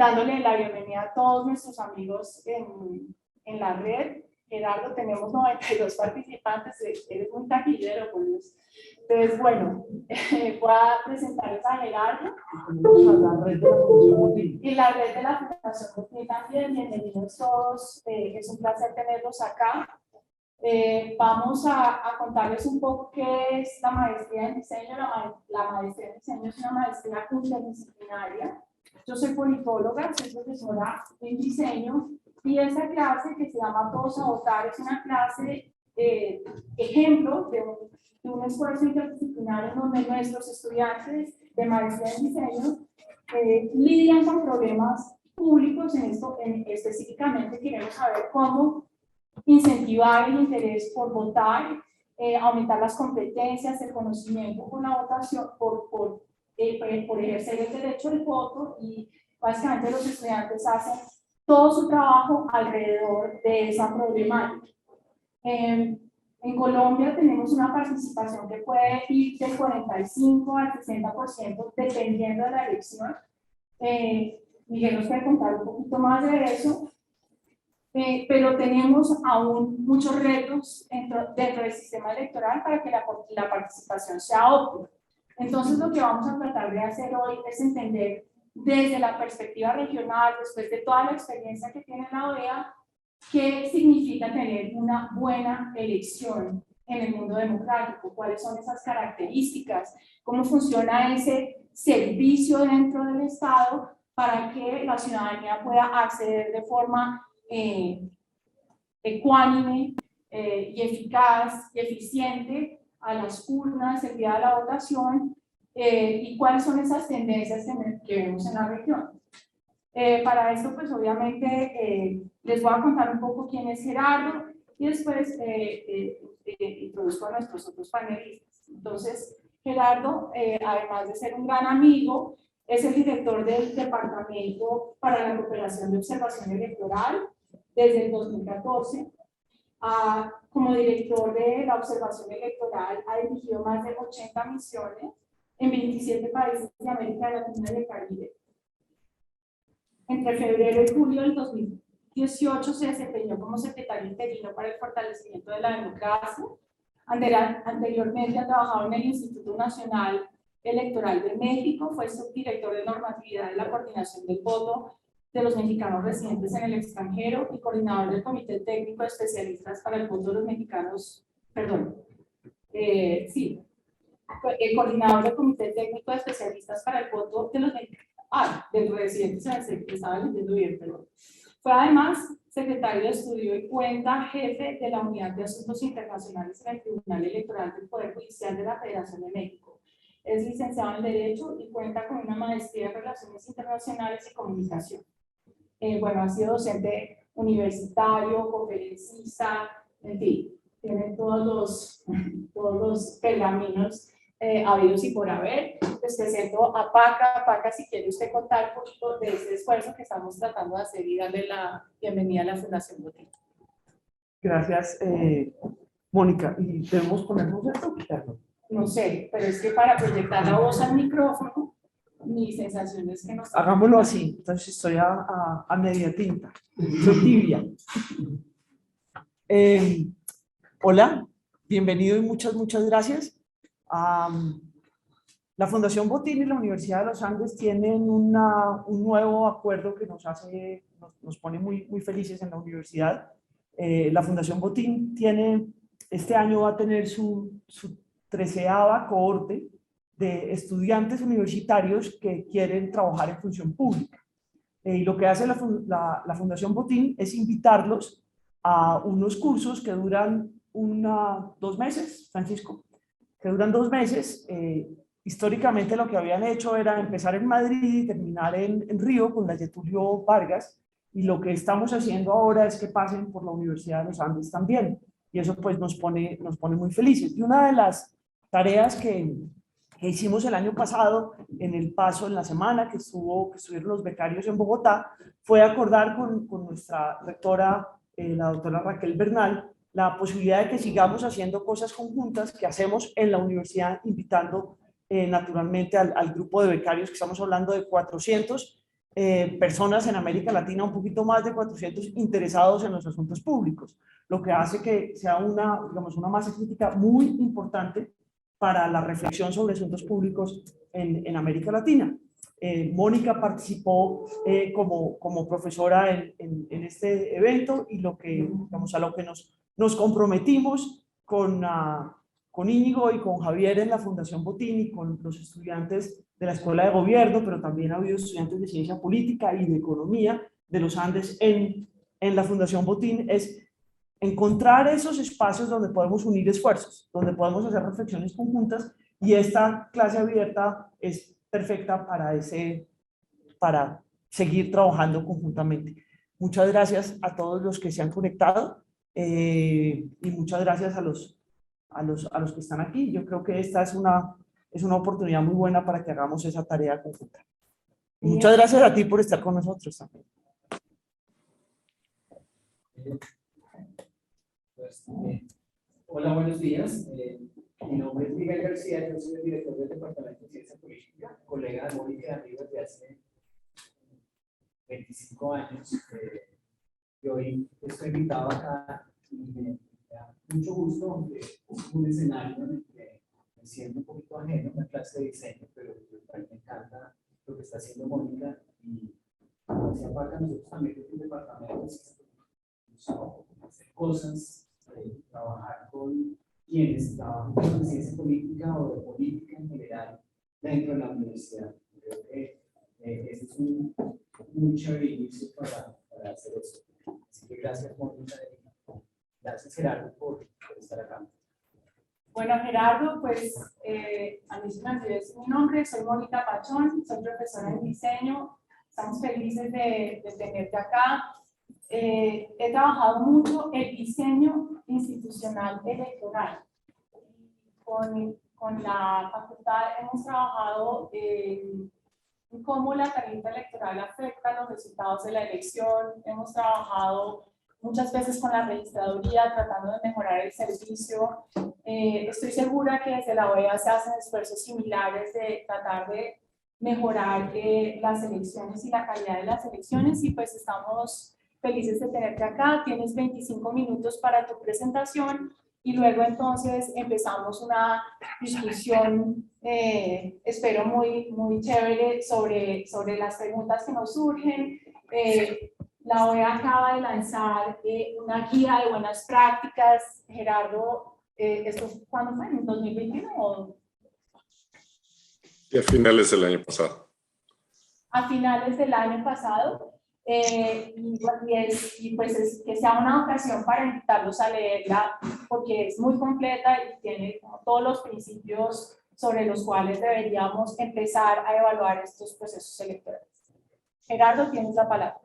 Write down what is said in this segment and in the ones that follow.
dándole la bienvenida a todos nuestros amigos en la red. Gerardo, tenemos 92 participantes, eres un taquillero con ellos. Entonces, bueno, voy a presentarles a Gerardo. Y la red de la Fundación Botín también, bienvenidos todos, es un placer tenerlos acá. Vamos a contarles un poco qué es la maestría en diseño. La maestría en diseño es una maestría interdisciplinaria. Yo soy politóloga, soy profesora en diseño, y esa clase que se llama Todo Sabotar es una clase ejemplo de un esfuerzo interdisciplinario en donde nuestros estudiantes de maestría en diseño lidian con problemas públicos. En esto específicamente queremos saber cómo incentivar el interés por votar, aumentar las competencias, el conocimiento con la votación, por ejercer el derecho al voto, y básicamente los estudiantes hacen todo su trabajo alrededor de esa problemática. En Colombia tenemos una participación que puede ir del 45 al 60% dependiendo de la elección. Miguel nos puede contar un poquito más de eso. Pero tenemos aún muchos retos dentro del sistema electoral para que la participación sea óptima. Entonces, lo que vamos a tratar de hacer hoy es entender desde la perspectiva regional, después de toda la experiencia que tiene la OEA, qué significa tener una buena elección en el mundo democrático, cuáles son esas características, cómo funciona ese servicio dentro del Estado para que la ciudadanía pueda acceder de forma ecuánime y eficaz y eficiente a las urnas el día de la votación, y cuáles son esas tendencias que vemos en la región. Para esto, pues obviamente les voy a contar un poco quién es Gerardo, y después introduzco a nuestros otros panelistas. Entonces, Gerardo, además de ser un gran amigo, es el director del Departamento para la Cooperación de Observación Electoral desde el 2014. Como director de la observación electoral, ha dirigido más de 80 misiones en 27 países de América Latina y el Caribe. Entre febrero y julio del 2018 se desempeñó como secretario interino para el fortalecimiento de la democracia. Anteriormente ha trabajado en el Instituto Nacional Electoral de México, fue subdirector de normatividad de la coordinación del voto de los mexicanos residentes en el extranjero y coordinador del Comité Técnico de Especialistas para el Voto de los Mexicanos, coordinador del Comité Técnico de Especialistas para el Voto de los residentes en el estaba leyendo bien, perdón. Fue además secretario de Estudio y Cuenta, jefe de la Unidad de Asuntos Internacionales en el Tribunal Electoral del Poder Judicial de la Federación de México. Es licenciado en Derecho y cuenta con una maestría en Relaciones Internacionales y Comunicación. Bueno, ha sido docente universitario, conferencista, en fin, tiene todos los pergaminos habidos y por haber. Les presento a Paca. Paca, si quiere usted contar un poquito de este esfuerzo que estamos tratando de hacer y darle la bienvenida a la Fundación Botín. Gracias, Mónica. ¿Y debemos ponernos esto o quitarlo? No sé, pero es que para proyectar la voz al micrófono, mi sensación es que no está. Hagámoslo así, entonces estoy a media tinta, soy tibia. Hola, bienvenido y muchas gracias. La Fundación Botín y la Universidad de los Andes tienen un nuevo acuerdo que nos pone muy felices en la universidad. La Fundación Botín este año va a tener su 13ª cohorte de estudiantes universitarios que quieren trabajar en función pública. Y lo que hace la Fundación Botín es invitarlos a unos cursos que duran 2 meses, Francisco, que duran 2 meses. Históricamente lo que habían hecho era empezar en Madrid y terminar en Río con la Getulio Vargas, y lo que estamos haciendo ahora es que pasen por la Universidad de los Andes también, y eso pues nos pone muy felices. Y una de las tareas que hicimos el año pasado en el paso, en la semana que estuvieron los becarios en Bogotá, fue acordar con nuestra rectora, la doctora Raquel Bernal, la posibilidad de que sigamos haciendo cosas conjuntas que hacemos en la universidad, invitando naturalmente al grupo de becarios, que estamos hablando de 400 personas en América Latina, un poquito más de 400 interesados en los asuntos públicos, lo que hace que sea digamos, una masa crítica muy importante para la reflexión sobre asuntos públicos en América Latina. Mónica participó como profesora en este evento y digamos, a lo que nos comprometimos con Íñigo y con Javier en la Fundación Botín y con los estudiantes de la Escuela de Gobierno, pero también ha habido estudiantes de Ciencia Política y de Economía de los Andes en la Fundación Botín, es encontrar esos espacios donde podemos unir esfuerzos, donde podemos hacer reflexiones conjuntas, y esta clase abierta es perfecta para seguir trabajando conjuntamente. Muchas gracias a todos los que se han conectado y muchas gracias a los que están aquí. Yo creo que esta es una oportunidad muy buena para que hagamos esa tarea conjunta. Y muchas gracias a ti por estar con nosotros también. Hola, buenos días. Mi nombre es Miguel García, yo soy el director del Departamento de Ciencia Política, colega de Mónica de Rivas de hace 25 años. Y hoy estoy invitado acá y me da mucho gusto, aunque es un escenario en el que me siento un poquito ajeno a una clase de diseño, pero a mí me encanta lo que está haciendo Mónica y como decía Paca, nosotros también en el departamento hacer cosas, trabajar con quienes trabajan en ciencia política o de política en general dentro de la universidad. Creo que este es un chévere inicio para hacer eso. Así que gracias, Mónica. Gracias, Gerardo, por estar acá. Bueno, Gerardo, pues a mí se me olvidó decir mi nombre, soy Mónica Pachón, soy profesora en diseño. Estamos felices de tenerte acá. He trabajado mucho el diseño institucional electoral. Con la facultad hemos trabajado en cómo la tarifa electoral afecta los resultados de la elección. Hemos trabajado muchas veces con la registraduría tratando de mejorar el servicio. Estoy segura que desde la OEA se hacen esfuerzos similares de tratar de mejorar las elecciones y la calidad de las elecciones, y pues estamos felices de tenerte acá. Tienes 25 minutos para tu presentación y luego entonces empezamos una discusión, espero muy chévere sobre las preguntas que nos surgen. La OEA acaba de lanzar una guía de buenas prácticas. Gerardo, ¿esto cuándo fue? ¿En 2021 o...? Y a finales del año pasado. A finales del año pasado. Y pues es que sea una ocasión para invitarlos a leerla, porque es muy completa y tiene todos los principios sobre los cuales deberíamos empezar a evaluar estos procesos electorales. Gerardo, tienes la palabra.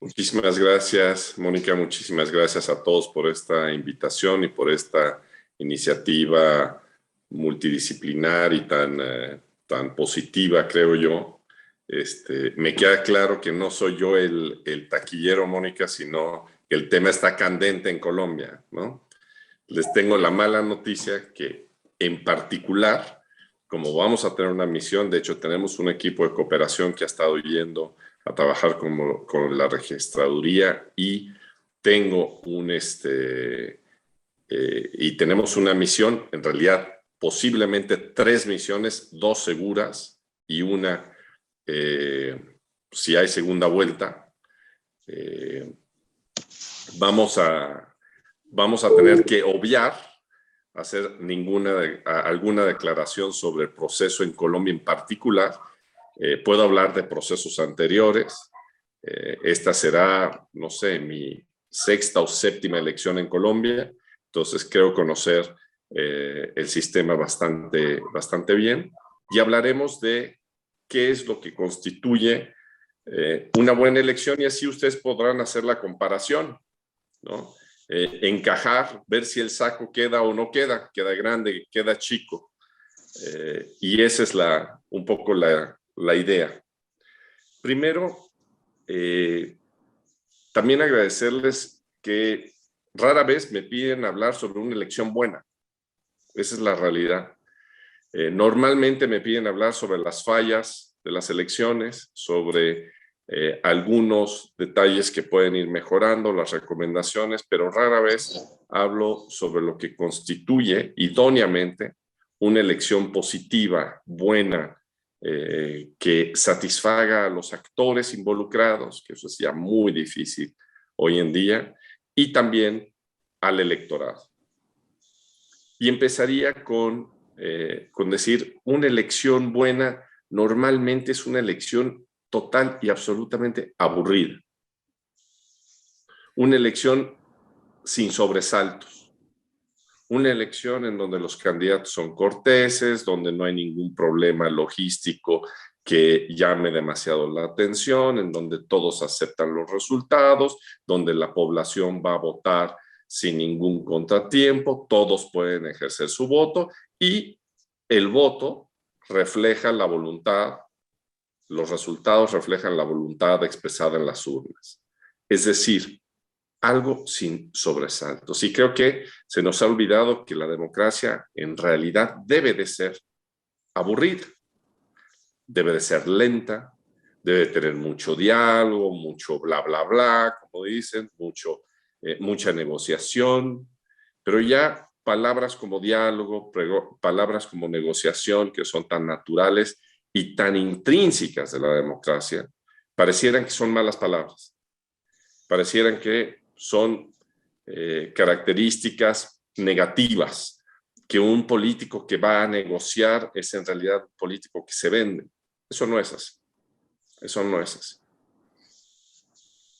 Muchísimas gracias, Mónica. Muchísimas gracias a todos por esta invitación y por esta iniciativa multidisciplinar y tan positiva, creo yo. Me queda claro que no soy yo el taquillero, Mónica, sino que el tema está candente en Colombia, ¿no? Les tengo la mala noticia que, en particular, como vamos a tener una misión, de hecho tenemos un equipo de cooperación que ha estado yendo a trabajar con la registraduría y tengo y tenemos una misión, en realidad posiblemente 3 misiones, 2 seguras y una si hay segunda vuelta. Vamos a tener que obviar hacer alguna declaración sobre el proceso en Colombia en particular. Puedo hablar de procesos anteriores. Esta será, no sé, mi 6ª o 7ª elección en Colombia, entonces creo conocer el sistema bastante bien, y hablaremos de qué es lo que constituye una buena elección, y así ustedes podrán hacer la comparación, ¿no? Encajar, ver si el saco queda o no queda grande, queda chico. Y esa es un poco la idea. Primero, también agradecerles que rara vez me piden hablar sobre una elección buena. Esa es la realidad. Normalmente me piden hablar sobre las fallas de las elecciones, sobre algunos detalles que pueden ir mejorando, las recomendaciones, pero rara vez hablo sobre lo que constituye idóneamente una elección positiva, buena, que satisfaga a los actores involucrados, que eso es ya muy difícil hoy en día, y también al electorado. Y empezaría con decir, una elección buena normalmente es una elección total y absolutamente aburrida. Una elección sin sobresaltos. Una elección en donde los candidatos son corteses, donde no hay ningún problema logístico que llame demasiado la atención, en donde todos aceptan los resultados, donde la población va a votar sin ningún contratiempo, todos pueden ejercer su voto y el voto refleja la voluntad, los resultados reflejan la voluntad expresada en las urnas. Es decir, algo sin sobresaltos. Y creo que se nos ha olvidado que la democracia en realidad debe de ser aburrida, debe de ser lenta, debe de tener mucho diálogo, mucho bla, bla, bla, como dicen, mucha negociación, pero ya palabras como diálogo, palabras como negociación, que son tan naturales y tan intrínsecas de la democracia, parecieran que son malas palabras, parecieran que son características negativas, que un político que va a negociar es en realidad un político que se vende. Eso no es así. Eso no es así.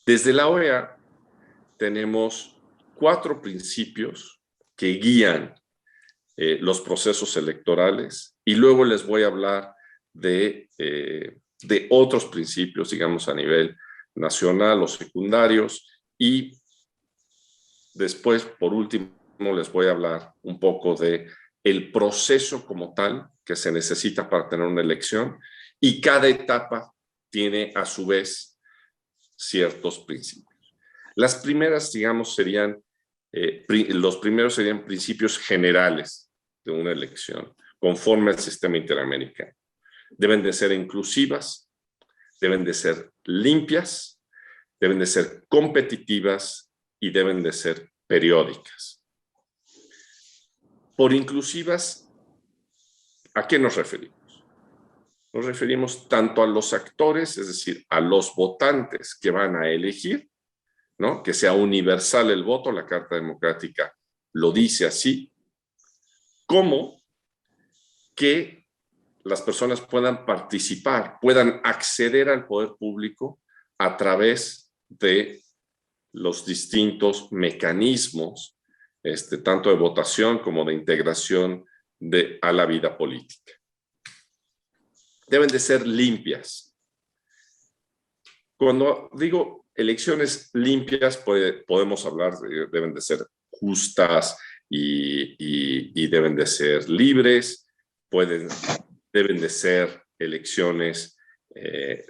Desde la OEA tenemos 4 principios que guían los procesos electorales y luego les voy a hablar de otros principios, digamos, a nivel nacional o secundarios, y después, por último, les voy a hablar un poco de el proceso como tal que se necesita para tener una elección, y cada etapa tiene a su vez ciertos principios. Las primeras, digamos, los primeros serían principios generales de una elección, conforme al sistema interamericano. Deben de ser inclusivas, deben de ser limpias, deben de ser competitivas y deben de ser periódicas. Por inclusivas, ¿a qué nos referimos? Nos referimos tanto a los actores, es decir, a los votantes que van a elegir, ¿no? Que sea universal el voto, la Carta Democrática lo dice así, como que las personas puedan participar, puedan acceder al poder público a través de los distintos mecanismos, tanto de votación como de integración a la vida política. Deben de ser limpias. Cuando digo elecciones limpias, podemos hablar deben de ser justas y deben de ser libres, deben de ser elecciones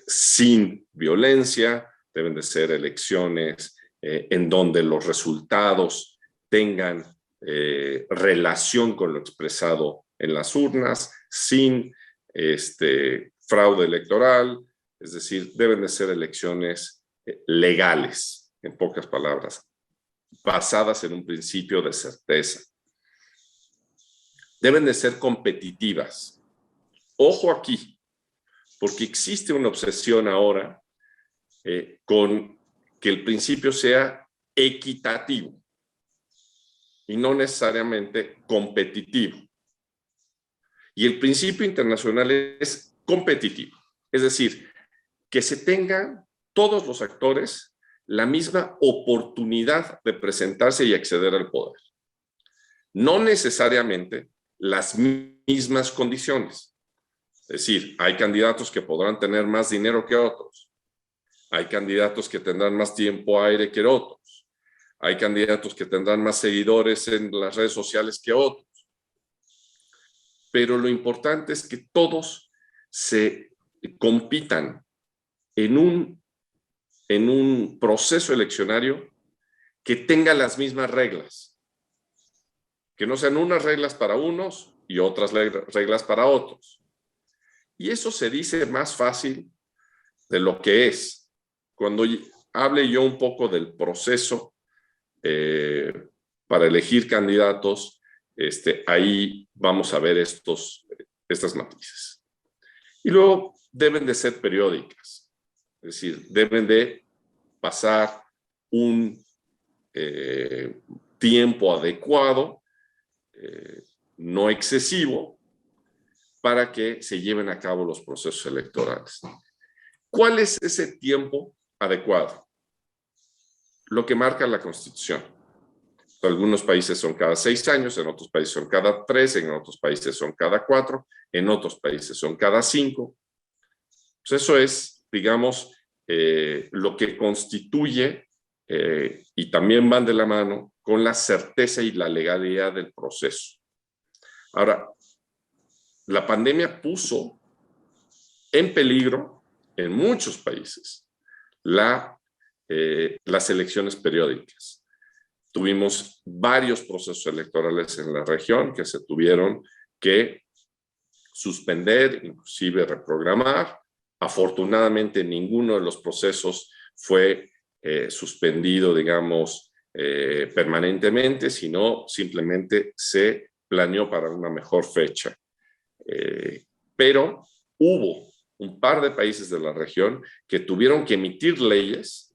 sin violencia, deben de ser elecciones en donde los resultados tengan relación con lo expresado en las urnas, sin fraude electoral, es decir, deben de ser elecciones legales, en pocas palabras, basadas en un principio de certeza. Deben de ser competitivas. Ojo aquí, porque existe una obsesión ahora con que el principio sea equitativo y no necesariamente competitivo. Y el principio internacional es competitivo, es decir, que se tengan todos los actores la misma oportunidad de presentarse y acceder al poder. No necesariamente las mismas condiciones. Es decir, hay candidatos que podrán tener más dinero que otros. Hay candidatos que tendrán más tiempo aire que otros. Hay candidatos que tendrán más seguidores en las redes sociales que otros. Pero lo importante es que todos se compitan en un proceso eleccionario que tenga las mismas reglas, que no sean unas reglas para unos y otras reglas para otros, Y eso se dice más fácil de lo que es. Cuando hable yo un poco del proceso para elegir candidatos, ahí vamos a ver estas matices. Y luego deben de ser periódicas, es decir, deben de pasar un tiempo adecuado, no excesivo, para que se lleven a cabo los procesos electorales. ¿Cuál es ese tiempo adecuado? Lo que marca la Constitución. En algunos países son cada 6 años, en otros países son cada 3, en otros países son cada 4, en otros países son cada 5. Pues eso es, digamos, lo que constituye y también van de la mano con la certeza y la legalidad del proceso. Ahora, la pandemia puso en peligro en muchos países las elecciones periódicas. Tuvimos varios procesos electorales en la región que se tuvieron que suspender, inclusive reprogramar. Afortunadamente, ninguno de los procesos fue suspendido, digamos, permanentemente, sino simplemente se planeó para una mejor fecha. Pero hubo un par de países de la región que tuvieron que emitir leyes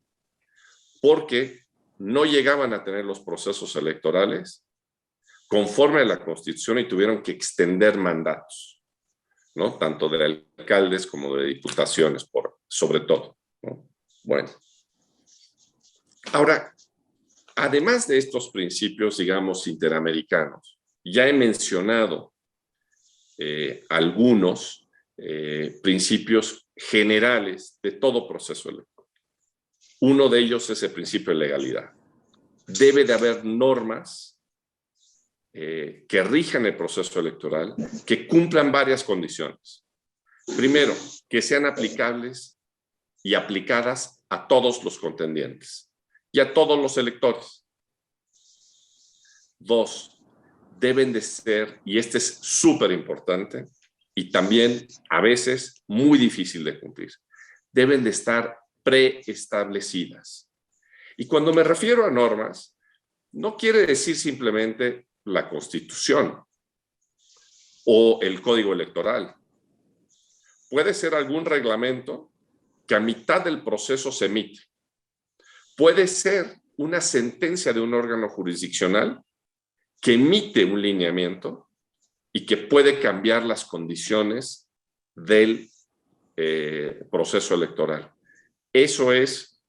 porque no llegaban a tener los procesos electorales conforme a la Constitución y tuvieron que extender mandatos, ¿no? Tanto de alcaldes como de diputaciones, sobre todo, ¿no? Bueno. Ahora, además de estos principios, digamos, interamericanos, ya he mencionado algunos principios generales de todo proceso electoral. Uno de ellos es el principio de legalidad. Debe de haber normas que rijan el proceso electoral, que cumplan varias condiciones. Primero, que sean aplicables y aplicadas a todos los contendientes y a todos los electores. 2, deben de ser, y este es súper importante, y también a veces muy difícil de cumplir, deben de estar preestablecidas. Y cuando me refiero a normas, no quiere decir simplemente la Constitución o el Código Electoral. Puede ser algún reglamento que a mitad del proceso se emite. Puede ser una sentencia de un órgano jurisdiccional que emite un lineamiento y que puede cambiar las condiciones del proceso electoral. Eso es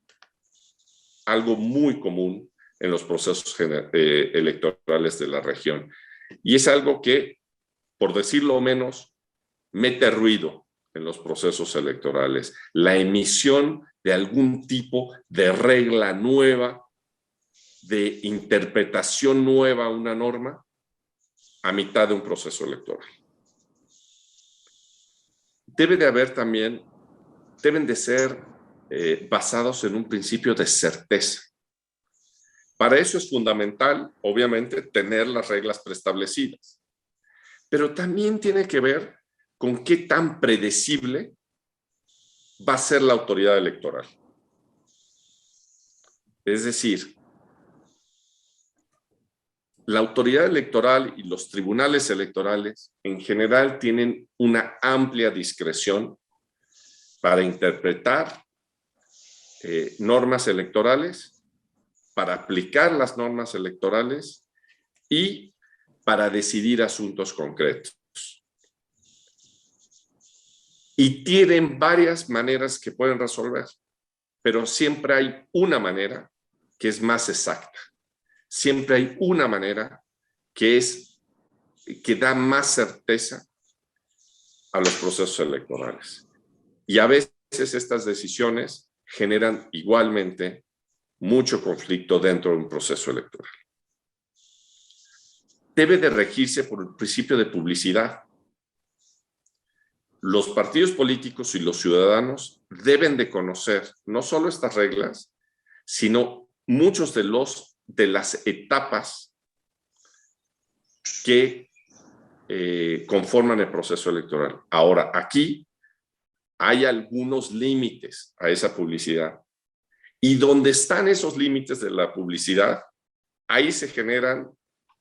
algo muy común en los procesos electorales de la región. Y es algo que, por decirlo menos, mete ruido en los procesos electorales. La emisión de algún tipo de regla nueva, de interpretación nueva a una norma a mitad de un proceso electoral. Deben de ser basados en un principio de certeza. Para eso es fundamental, obviamente, tener las reglas preestablecidas. Pero también tiene que ver con qué tan predecible va a ser la autoridad electoral. Es decir, la autoridad electoral y los tribunales electorales en general tienen una amplia discreción para interpretar normas electorales, para aplicar las normas electorales y para decidir asuntos concretos. Y tienen varias maneras que pueden resolver, pero siempre hay una manera que es más exacta. Siempre hay una manera que da más certeza a los procesos electorales. Y a veces estas decisiones generan igualmente mucho conflicto dentro de un proceso electoral. Debe de regirse por el principio de publicidad. Los partidos políticos y los ciudadanos deben de conocer no solo estas reglas, sino muchos de las etapas que conforman el proceso electoral. Ahora, aquí hay algunos límites a esa publicidad. Y donde están esos límites de la publicidad, ahí se generan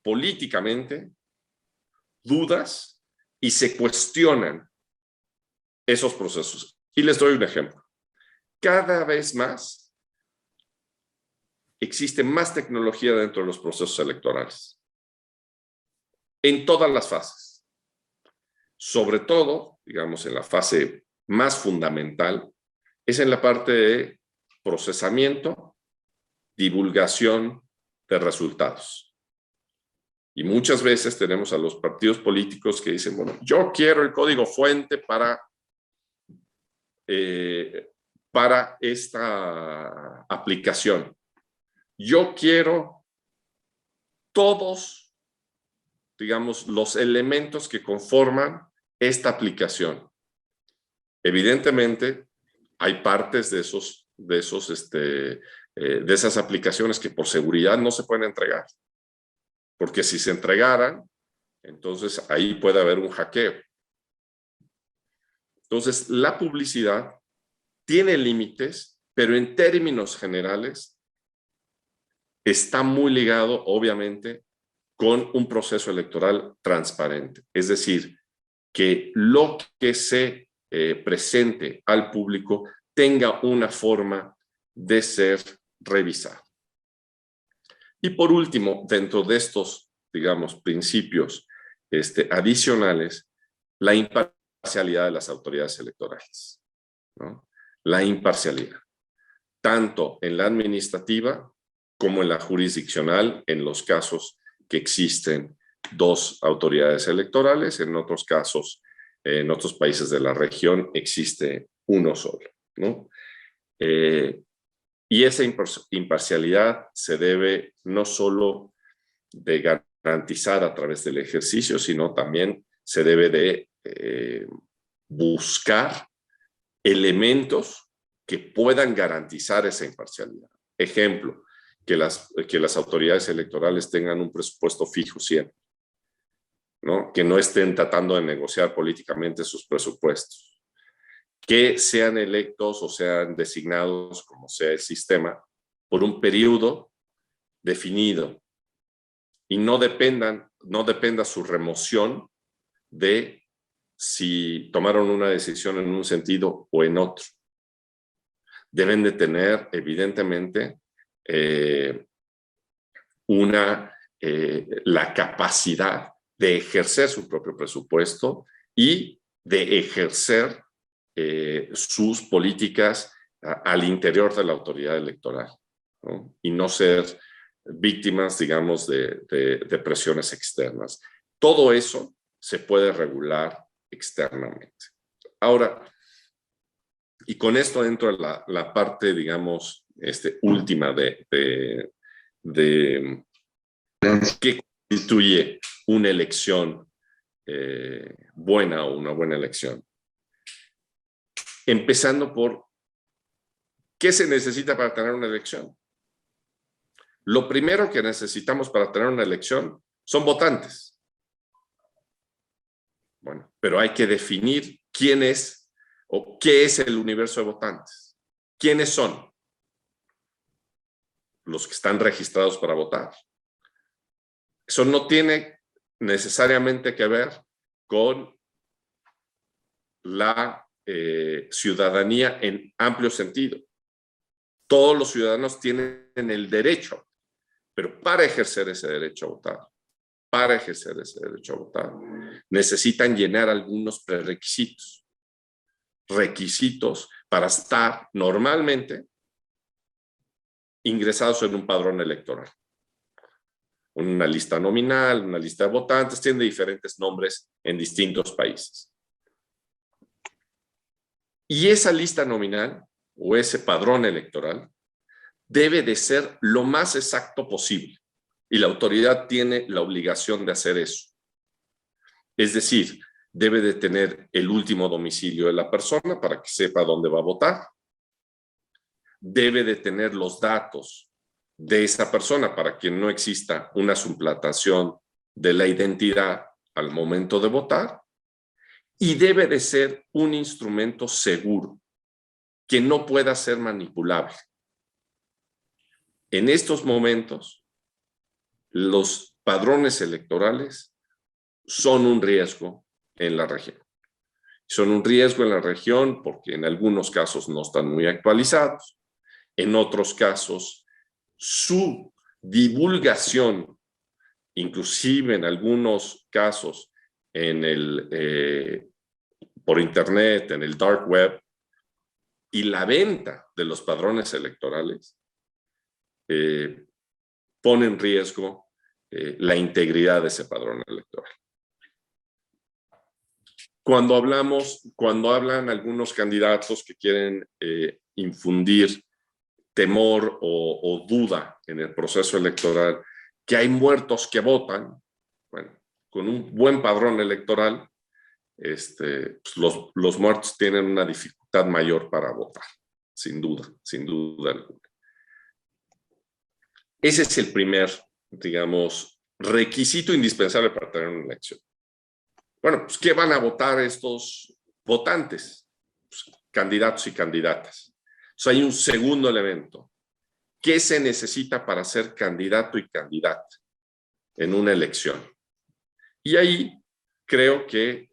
políticamente dudas y se cuestionan esos procesos. Y les doy un ejemplo. Cada vez más existe más tecnología dentro de los procesos electorales, en todas las fases. Sobre todo, digamos, en la fase más fundamental, es en la parte de procesamiento, divulgación de resultados. Y muchas veces tenemos a los partidos políticos que dicen, bueno, yo quiero el código fuente para esta aplicación. Yo quiero todos, digamos, los elementos que conforman esta aplicación. Evidentemente, hay partes de esas aplicaciones que por seguridad no se pueden entregar. Porque si se entregaran, entonces ahí puede haber un hackeo. Entonces, la publicidad tiene límites, pero en términos generales está muy ligado, obviamente, con un proceso electoral transparente. Es decir, que lo que se presente al público tenga una forma de ser revisado. Y por último, dentro de estos, digamos, principios adicionales, la imparcialidad de las autoridades electorales, ¿no? La imparcialidad, tanto en la administrativa como en la jurisdiccional, en los casos que existen dos autoridades electorales, en otros casos, en otros países de la región, existe uno solo, ¿no? Y esa imparcialidad se debe no solo de garantizar a través del ejercicio, sino también se debe de buscar elementos que puedan garantizar esa imparcialidad. Ejemplo, que las autoridades electorales tengan un presupuesto fijo siempre, ¿no? Que no estén tratando de negociar políticamente sus presupuestos, que sean electos o sean designados, como sea el sistema, por un periodo definido y no dependa su remoción de si tomaron una decisión en un sentido o en otro. Deben de tener, evidentemente, la capacidad de ejercer su propio presupuesto y de ejercer sus políticas al interior de la autoridad electoral, ¿no? Y no ser víctimas, digamos, de presiones externas. Todo eso se puede regular externamente. Ahora, y con esto entro en la parte, digamos, última de qué constituye una elección buena o una buena elección. Empezando por, ¿qué se necesita para tener una elección? Lo primero que necesitamos para tener una elección son votantes. Bueno, pero hay que definir quién es o qué es el universo de votantes. ¿Quiénes son? Los que están registrados para votar. Eso no tiene necesariamente que ver con la ciudadanía en amplio sentido. Todos los ciudadanos tienen el derecho, pero para ejercer ese derecho a votar, necesitan llenar algunos prerequisitos. Requisitos para estar normalmente ingresados en un padrón electoral. Una lista nominal, una lista de votantes, tiene diferentes nombres en distintos países. Y esa lista nominal o ese padrón electoral debe de ser lo más exacto posible. Y la autoridad tiene la obligación de hacer eso. Es decir, debe de tener el último domicilio de la persona para que sepa dónde va a votar. Debe de tener los datos de esa persona para que no exista una suplantación de la identidad al momento de votar y debe de ser un instrumento seguro, que no pueda ser manipulable. En estos momentos, los padrones electorales son un riesgo en la región. Son un riesgo en la región porque en algunos casos no están muy actualizados. En otros casos, su divulgación, inclusive en algunos casos por internet, en el dark web, y la venta de los padrones electorales, pone en riesgo la integridad de ese padrón electoral. Cuando hablan algunos candidatos que quieren infundir temor o duda en el proceso electoral, que hay muertos que votan, bueno, con un buen padrón electoral, pues los muertos tienen una dificultad mayor para votar, sin duda alguna. Ese es el primer, digamos, requisito indispensable para tener una elección. Bueno, pues, ¿qué van a votar estos votantes? Pues, candidatos y candidatas. Entonces, hay un segundo elemento. ¿Qué se necesita para ser candidato y candidata en una elección? Y ahí creo que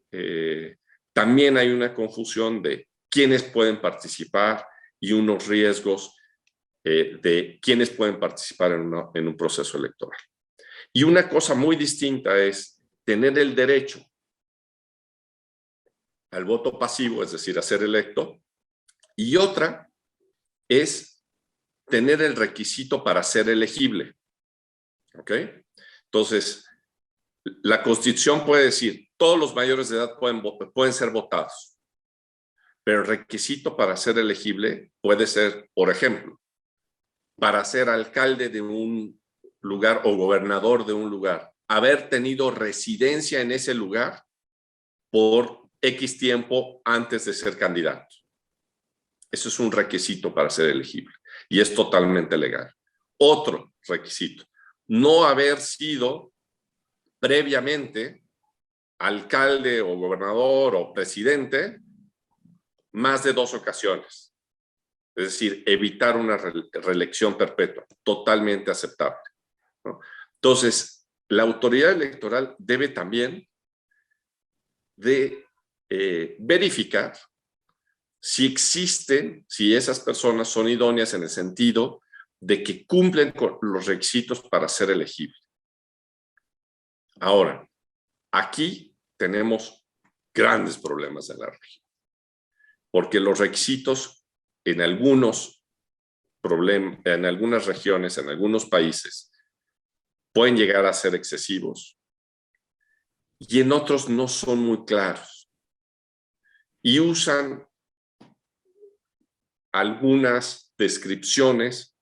también hay una confusión de quiénes pueden participar y unos riesgos de quiénes pueden participar en un proceso electoral. Y una cosa muy distinta es tener el derecho al voto pasivo, es decir, a ser electo, y otra es tener el requisito para ser elegible. ¿Ok? Entonces, la Constitución puede decir, todos los mayores de edad pueden ser votados, pero el requisito para ser elegible puede ser, por ejemplo, para ser alcalde de un lugar o gobernador de un lugar, haber tenido residencia en ese lugar por X tiempo antes de ser candidato. Eso es un requisito para ser elegible y es totalmente legal. Otro requisito, no haber sido previamente alcalde o gobernador o presidente más de 2 ocasiones. Es decir, evitar una reelección perpetua, totalmente aceptable, ¿no? Entonces, la autoridad electoral debe también de verificar si esas personas son idóneas en el sentido de que cumplen con los requisitos para ser elegible. Ahora, aquí tenemos grandes problemas en la región, porque los requisitos en algunas regiones, en algunos países, pueden llegar a ser excesivos y en otros no son muy claros y usan algunas descripciones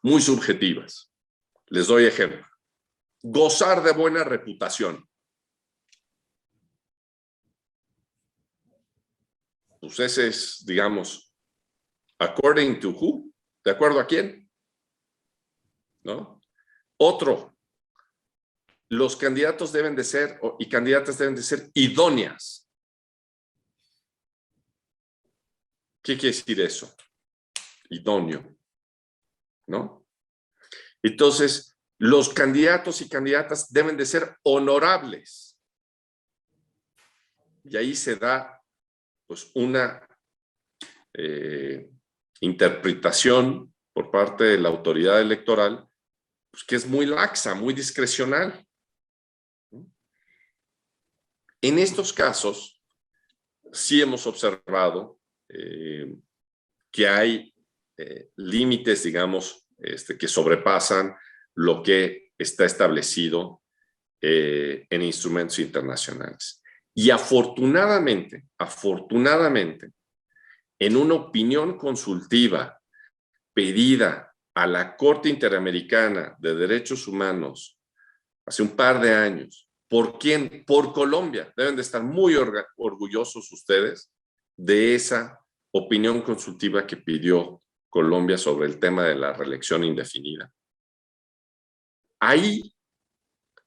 muy subjetivas. Les doy ejemplo. Gozar de buena reputación. Pues ese es, digamos, according to who, ¿de acuerdo a quién? ¿No? Otro, los candidatos deben de ser y candidatas deben de ser idóneas. ¿Qué quiere decir eso? Idóneo, ¿no? Entonces, los candidatos y candidatas deben de ser honorables. Y ahí se da, pues, una interpretación por parte de la autoridad electoral, pues, que es muy laxa, muy discrecional. En estos casos, sí hemos observado que hay límites, digamos, que sobrepasan lo que está establecido en instrumentos internacionales. Y afortunadamente, en una opinión consultiva pedida a la Corte Interamericana de Derechos Humanos hace un par de años, ¿por quién? Por Colombia. Deben de estar muy orgullosos ustedes de esa opinión consultiva que pidió Colombia sobre el tema de la reelección indefinida. Ahí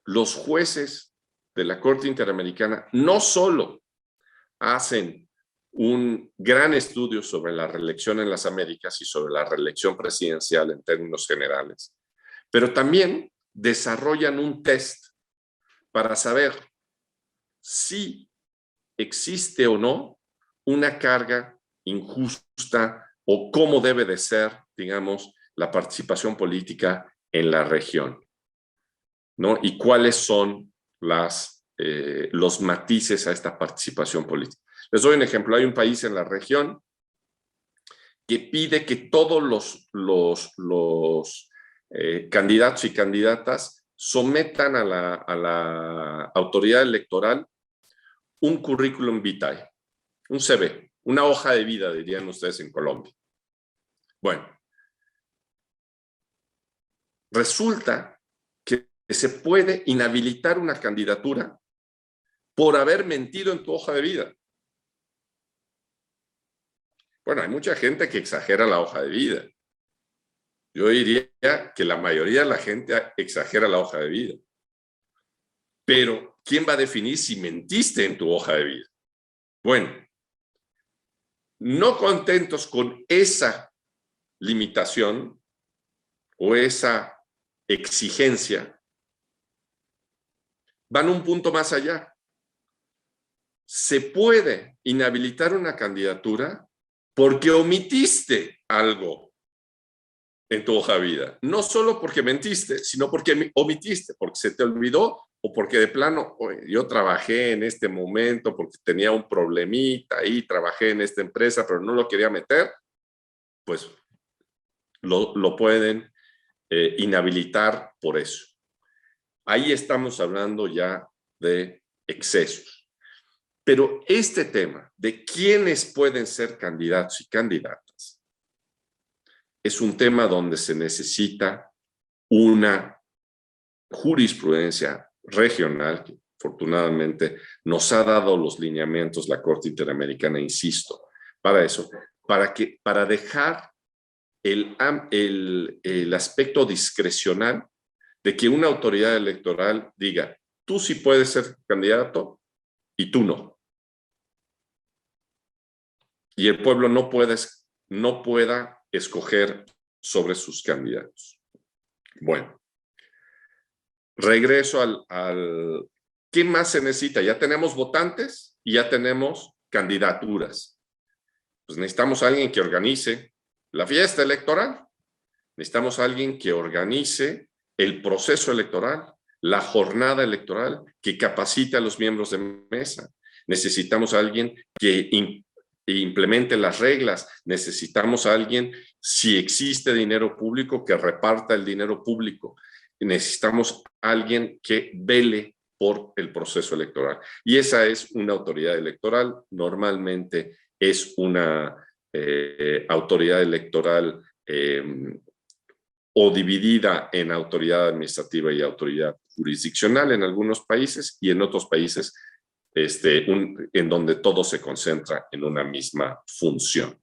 los jueces de la Corte Interamericana no solo hacen un gran estudio sobre la reelección en las Américas y sobre la reelección presidencial en términos generales, pero también desarrollan un test para saber si existe o no una carga injusta o cómo debe de ser, digamos, la participación política en la región, ¿no? Y cuáles son los matices a esta participación política. Les doy un ejemplo. Hay un país en la región que pide que todos los candidatos y candidatas sometan a la autoridad electoral un currículum vitae, un CV, una hoja de vida, dirían ustedes en Colombia. Bueno, resulta que se puede inhabilitar una candidatura por haber mentido en tu hoja de vida. Bueno, hay mucha gente que exagera la hoja de vida. Yo diría que la mayoría de la gente exagera la hoja de vida. Pero, ¿quién va a definir si mentiste en tu hoja de vida? Bueno, no contentos con esa limitación o esa exigencia, van un punto más allá. Se puede inhabilitar una candidatura porque omitiste algo en tu hoja de vida. No solo porque mentiste, sino porque omitiste, porque se te olvidó o porque de plano, yo trabajé en este momento porque tenía un problemita ahí, trabajé en esta empresa, pero no lo quería meter, pues lo pueden inhabilitar por eso. Ahí estamos hablando ya de excesos. Pero este tema de quiénes pueden ser candidatos y candidatas es un tema donde se necesita una jurisprudencia regional que afortunadamente nos ha dado los lineamientos la Corte Interamericana, insisto, para eso, para dejar el aspecto discrecional de que una autoridad electoral diga, tú sí puedes ser candidato y tú no. Y el pueblo no pueda escoger sobre sus candidatos. Bueno, regreso al ¿qué más se necesita? Ya tenemos votantes y ya tenemos candidaturas. Pues necesitamos a alguien que organice la fiesta electoral. Necesitamos a alguien que organice el proceso electoral, la jornada electoral, que capacite a los miembros de mesa. Necesitamos a alguien que implemente las reglas. Necesitamos a alguien, si existe dinero público, que reparta el dinero público. Necesitamos a alguien que vele por el proceso electoral. Y esa es una autoridad electoral. Normalmente es una autoridad electoral o dividida en autoridad administrativa y autoridad jurisdiccional en algunos países, y en otros países en donde todo se concentra en una misma función.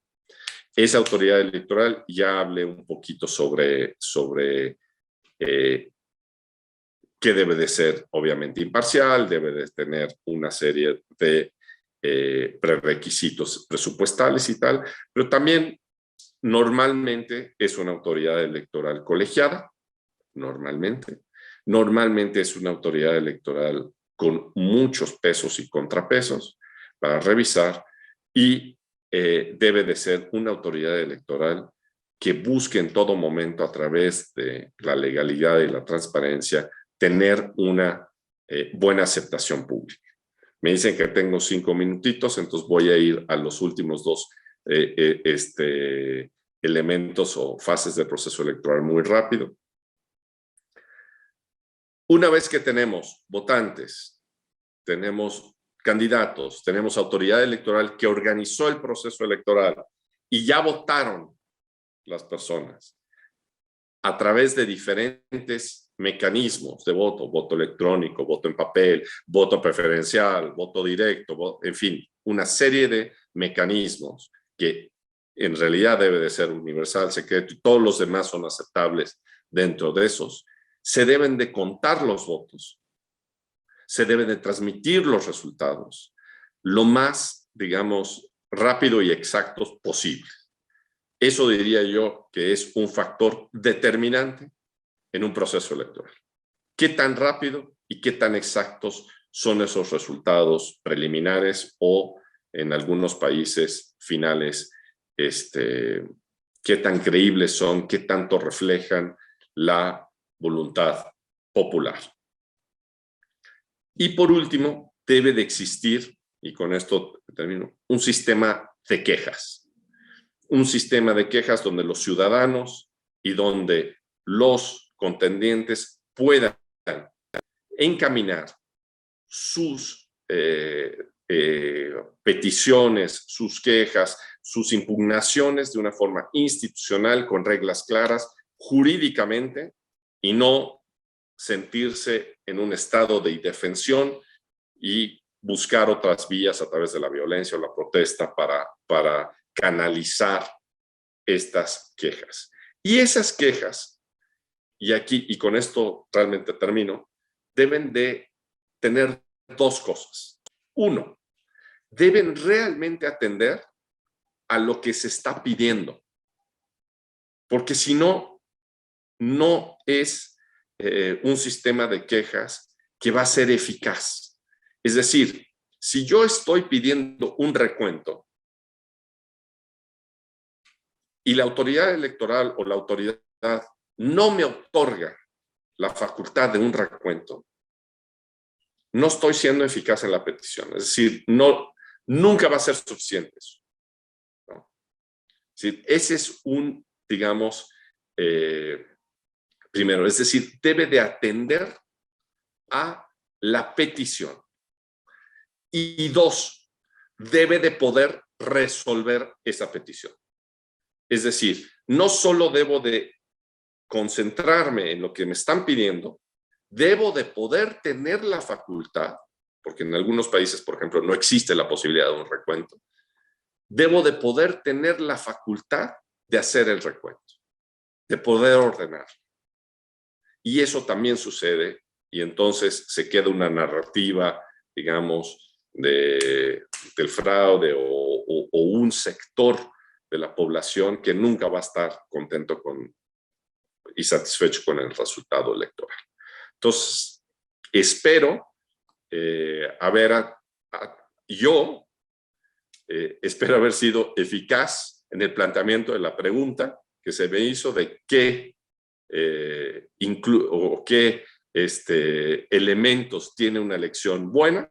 Esa autoridad electoral, ya hablé un poquito sobre que debe de ser obviamente imparcial, debe de tener una serie de prerequisitos presupuestales y tal, pero también normalmente es una autoridad electoral colegiada, normalmente es una autoridad electoral con muchos pesos y contrapesos para revisar, y debe de ser una autoridad electoral que busque en todo momento, a través de la legalidad y la transparencia, tener una buena aceptación pública. Me dicen que tengo 5 minutitos, entonces voy a ir a los últimos 2 elementos o fases del proceso electoral muy rápido. Una vez que tenemos votantes, tenemos candidatos, tenemos autoridad electoral que organizó el proceso electoral y ya votaron las personas a través de diferentes mecanismos de voto, voto electrónico, voto en papel, voto preferencial, voto directo, en fin, una serie de mecanismos que en realidad debe de ser universal, secreto, y todos los demás son aceptables dentro de esos. Se deben de contar los votos. se deben de transmitir los resultados lo más, digamos, rápido y exactos posible. Eso diría yo que es un factor determinante en un proceso electoral. ¿Qué tan rápido y qué tan exactos son esos resultados preliminares o, en algunos países, finales? ¿Qué tan creíbles son? ¿Qué tanto reflejan la voluntad popular? Y por último, debe de existir, y con esto termino, un sistema de quejas. Un sistema de quejas donde los ciudadanos y donde los contendientes puedan encaminar sus peticiones, sus quejas, sus impugnaciones de una forma institucional, con reglas claras, jurídicamente, y no sentirse en un estado de indefensión y buscar otras vías a través de la violencia o la protesta para canalizar estas quejas. Y esas quejas, y aquí, y con esto realmente termino, deben de tener dos cosas. Uno, deben realmente atender a lo que se está pidiendo, porque si no, no es un sistema de quejas que va a ser eficaz. Es decir, si yo estoy pidiendo un recuento y la autoridad electoral o la autoridad no me otorga la facultad de un recuento, no estoy siendo eficaz en la petición. Es decir, nunca va a ser suficiente eso, ¿no? Sí, ese es un, digamos, primero, es decir, debe de atender a la petición. Y dos, debe de poder resolver esa petición. Es decir, no solo debo de concentrarme en lo que me están pidiendo, debo de poder tener la facultad, porque en algunos países, por ejemplo, no existe la posibilidad de un recuento, debo de poder tener la facultad de hacer el recuento, de poder ordenar. Y eso también sucede, y entonces se queda una narrativa, digamos, del fraude o un sector de la población que nunca va a estar contento y satisfecho con el resultado electoral. Entonces, espero espero haber sido eficaz en el planteamiento de la pregunta que se me hizo de qué elementos tiene una elección buena,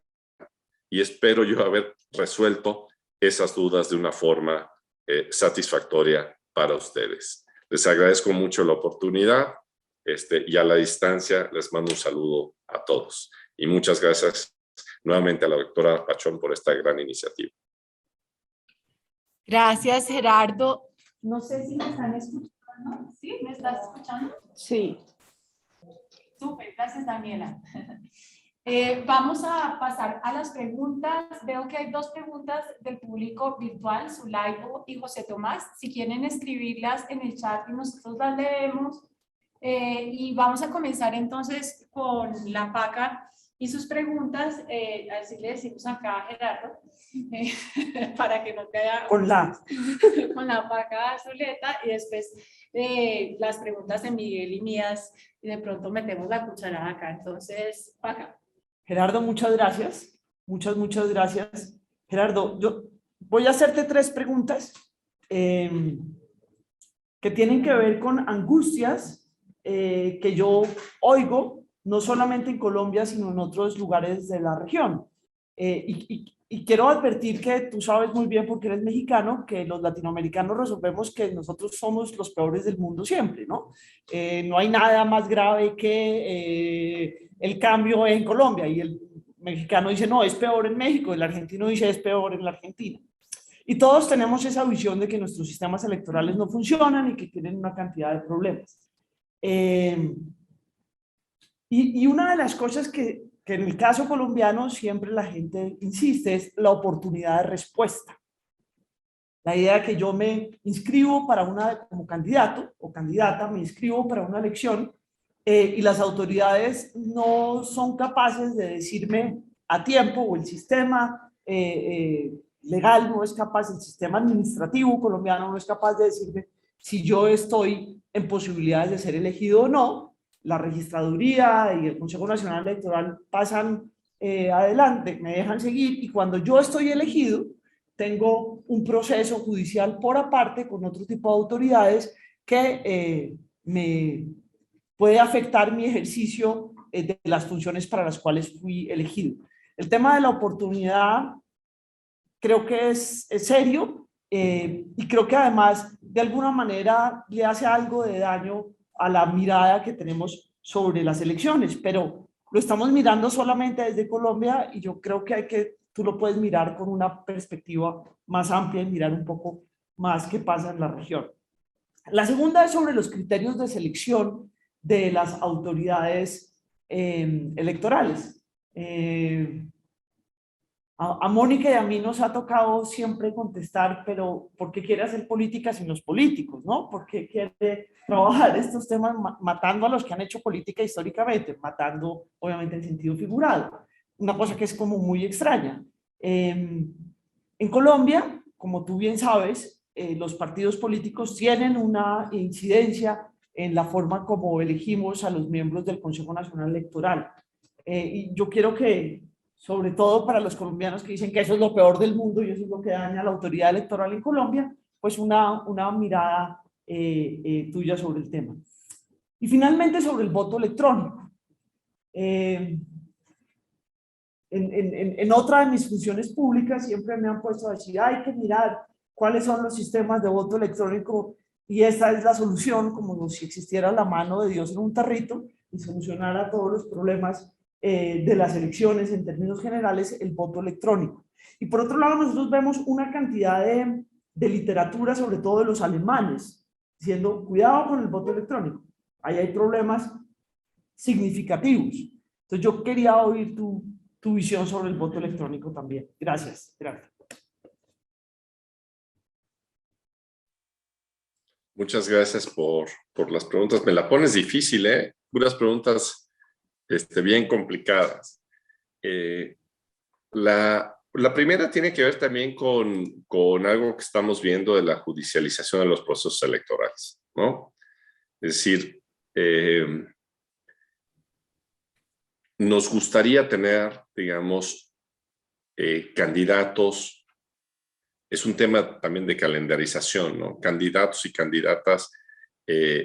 y espero yo haber resuelto esas dudas de una forma satisfactoria para ustedes. Les agradezco mucho la oportunidad y a la distancia les mando un saludo a todos. Y muchas gracias nuevamente a la doctora Pachón por esta gran iniciativa. Gracias, Gerardo. No sé si me están escuchando. ¿Sí? ¿Me estás escuchando? Sí. Súper, gracias, Daniela. Vamos a pasar a las preguntas. Veo que hay dos preguntas del público virtual, Zulaibo y José Tomás. Si quieren escribirlas en el chat y nosotros las leemos. Y vamos a comenzar entonces con la PACA y sus preguntas. Así le decimos acá a Gerardo, para que no quede Con la PACA Zuleta, y después las preguntas de Miguel y mías, y de pronto metemos la cucharada acá. Entonces, PACA. Gerardo, muchas gracias. Muchas gracias. Gerardo, yo voy a hacerte tres preguntas que tienen que ver con angustias que yo oigo, no solamente en Colombia, sino en otros lugares de la región. Y quiero advertir que tú sabes muy bien, porque eres mexicano, que los latinoamericanos resolvemos que nosotros somos los peores del mundo siempre, ¿no? No hay nada más grave que el cambio en Colombia, y el mexicano dice, no, es peor en México, el argentino dice, es peor en la Argentina. Y todos tenemos esa visión de que nuestros sistemas electorales no funcionan y que tienen una cantidad de problemas. Y una de las cosas que en el caso colombiano siempre la gente insiste es la oportunidad de respuesta. La idea de que yo me inscribo para como candidato o candidata, me inscribo para una elección y las autoridades no son capaces de decirme a tiempo, o el sistema legal no es capaz, el sistema administrativo colombiano no es capaz de decirme si yo estoy en posibilidades de ser elegido o no. La registraduría y el Consejo Nacional Electoral pasan adelante, me dejan seguir, y cuando yo estoy elegido, tengo un proceso judicial por aparte con otro tipo de autoridades que me puede afectar mi ejercicio de las funciones para las cuales fui elegido. El tema de la oportunidad creo que es serio, y creo que además de alguna manera le hace algo de daño a la mirada que tenemos sobre las elecciones, pero lo estamos mirando solamente desde Colombia, y yo creo que tú lo puedes mirar con una perspectiva más amplia y mirar un poco más qué pasa en la región. La segunda es sobre los criterios de selección de las autoridades electorales. A Mónica y a mí nos ha tocado siempre contestar, pero ¿por qué quiere hacer política sin los políticos? ¿No? ¿Por qué quiere trabajar estos temas matando a los que han hecho política históricamente? Matando, obviamente, en sentido figurado. Una cosa que es como muy extraña. En Colombia, como tú bien sabes, los partidos políticos tienen una incidencia en la forma como elegimos a los miembros del Consejo Nacional Electoral. Y yo quiero que, sobre todo para los colombianos que dicen que eso es lo peor del mundo y eso es lo que daña a la autoridad electoral en Colombia, pues una mirada tuya sobre el tema. Y finalmente sobre el voto electrónico. En otra de mis funciones públicas siempre me han puesto a decir, hay que mirar cuáles son los sistemas de voto electrónico, y esta es la solución, como si existiera la mano de Dios en un tarrito y solucionara todos los problemas de las elecciones en términos generales, el voto electrónico. Y por otro lado, nosotros vemos una cantidad de literatura, sobre todo de los alemanes, diciendo, cuidado con el voto electrónico, ahí hay problemas significativos. Entonces yo quería oír tu visión sobre el voto electrónico también. Gracias. Gracias. Muchas gracias por las preguntas. Me la pones difícil, ¿eh? Puras preguntas bien complicadas. La primera tiene que ver también con algo que estamos viendo de la judicialización de los procesos electorales, ¿no? Es decir, nos gustaría tener, digamos, candidatos. Es un tema también de calendarización, ¿no? Candidatos y candidatas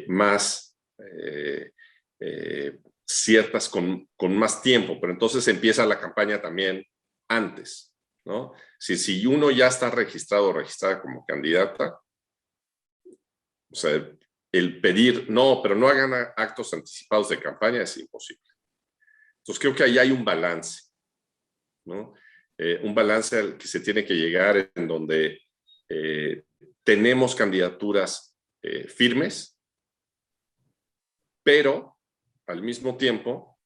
más ciertas con más tiempo, pero entonces empieza la campaña también antes, ¿no? Si uno ya está registrado o registrada como candidata, o sea, el pedir, no, pero no hagan actos anticipados de campaña es imposible. Entonces creo que ahí hay un balance, ¿no? Un balance al que se tiene que llegar en donde tenemos candidaturas firmes, pero al mismo tiempo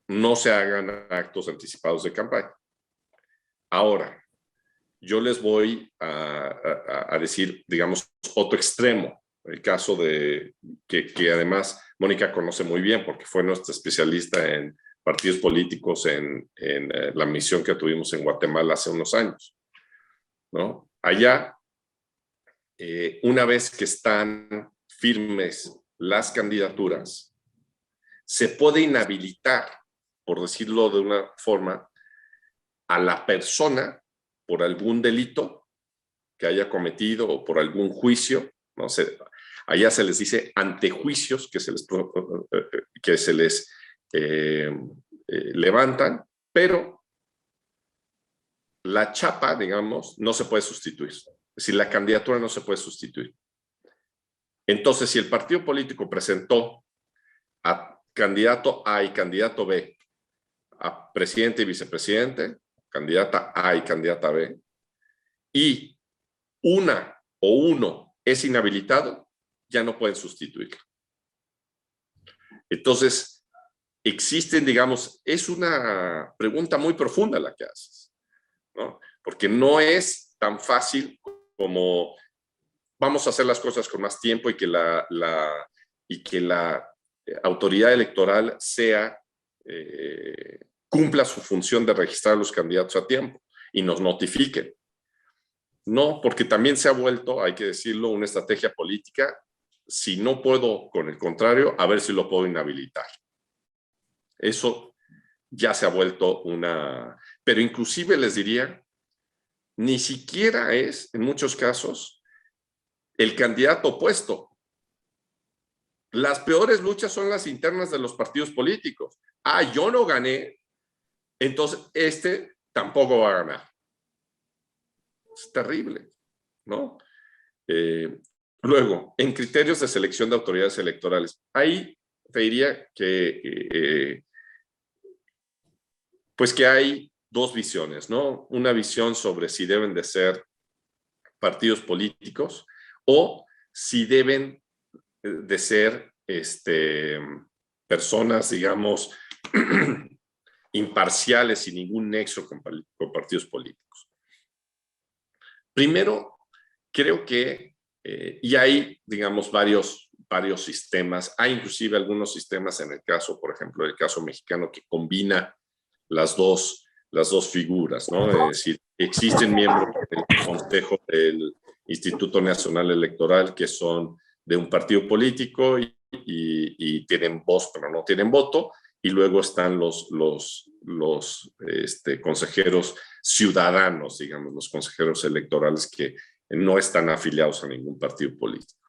no se hagan actos anticipados de campaña. Ahora, yo les voy a decir, digamos, otro extremo, el caso de que además Mónica conoce muy bien porque fue nuestra especialista en partidos políticos en la misión que tuvimos en Guatemala hace unos años, ¿no? Allá, una vez que están firmes las candidaturas, se puede inhabilitar, por decirlo de una forma, a la persona por algún delito que haya cometido o por algún juicio, no sé, allá se les dice antejuicios que se les levantan, pero la chapa, digamos, no se puede sustituir. Es decir, la candidatura no se puede sustituir. Entonces, si el partido político presentó a candidato A y candidato B, a presidente y vicepresidente, candidata A y candidata B, y una o uno es inhabilitado, ya no pueden sustituirlo. Entonces, existen, digamos, es una pregunta muy profunda la que haces, ¿no? Porque no es tan fácil como vamos a hacer las cosas con más tiempo y que la autoridad electoral cumpla su función de registrar a los candidatos a tiempo y nos notifiquen. No, porque también se ha vuelto, hay que decirlo, una estrategia política. Si no puedo con el contrario, a ver si lo puedo inhabilitar. Eso ya se ha vuelto una... Pero inclusive les diría, ni siquiera es, en muchos casos, el candidato opuesto. Las peores luchas son las internas de los partidos políticos. Ah, yo no gané, entonces este tampoco va a ganar. Es terrible, ¿no? Luego, en criterios de selección de autoridades electorales, ahí te diría que pues que hay dos visiones, ¿no? Una visión sobre si deben de ser partidos políticos o si deben de ser personas, digamos, imparciales, sin ningún nexo con partidos políticos. Primero, creo que, y hay, digamos, varios sistemas, hay inclusive algunos sistemas en el caso, por ejemplo, el caso mexicano que combina las dos figuras, ¿no? Es decir, existen miembros del Consejo del Instituto Nacional Electoral que son de un partido político y tienen voz, pero no tienen voto, y luego están los consejeros ciudadanos, digamos, los consejeros electorales que no están afiliados a ningún partido político.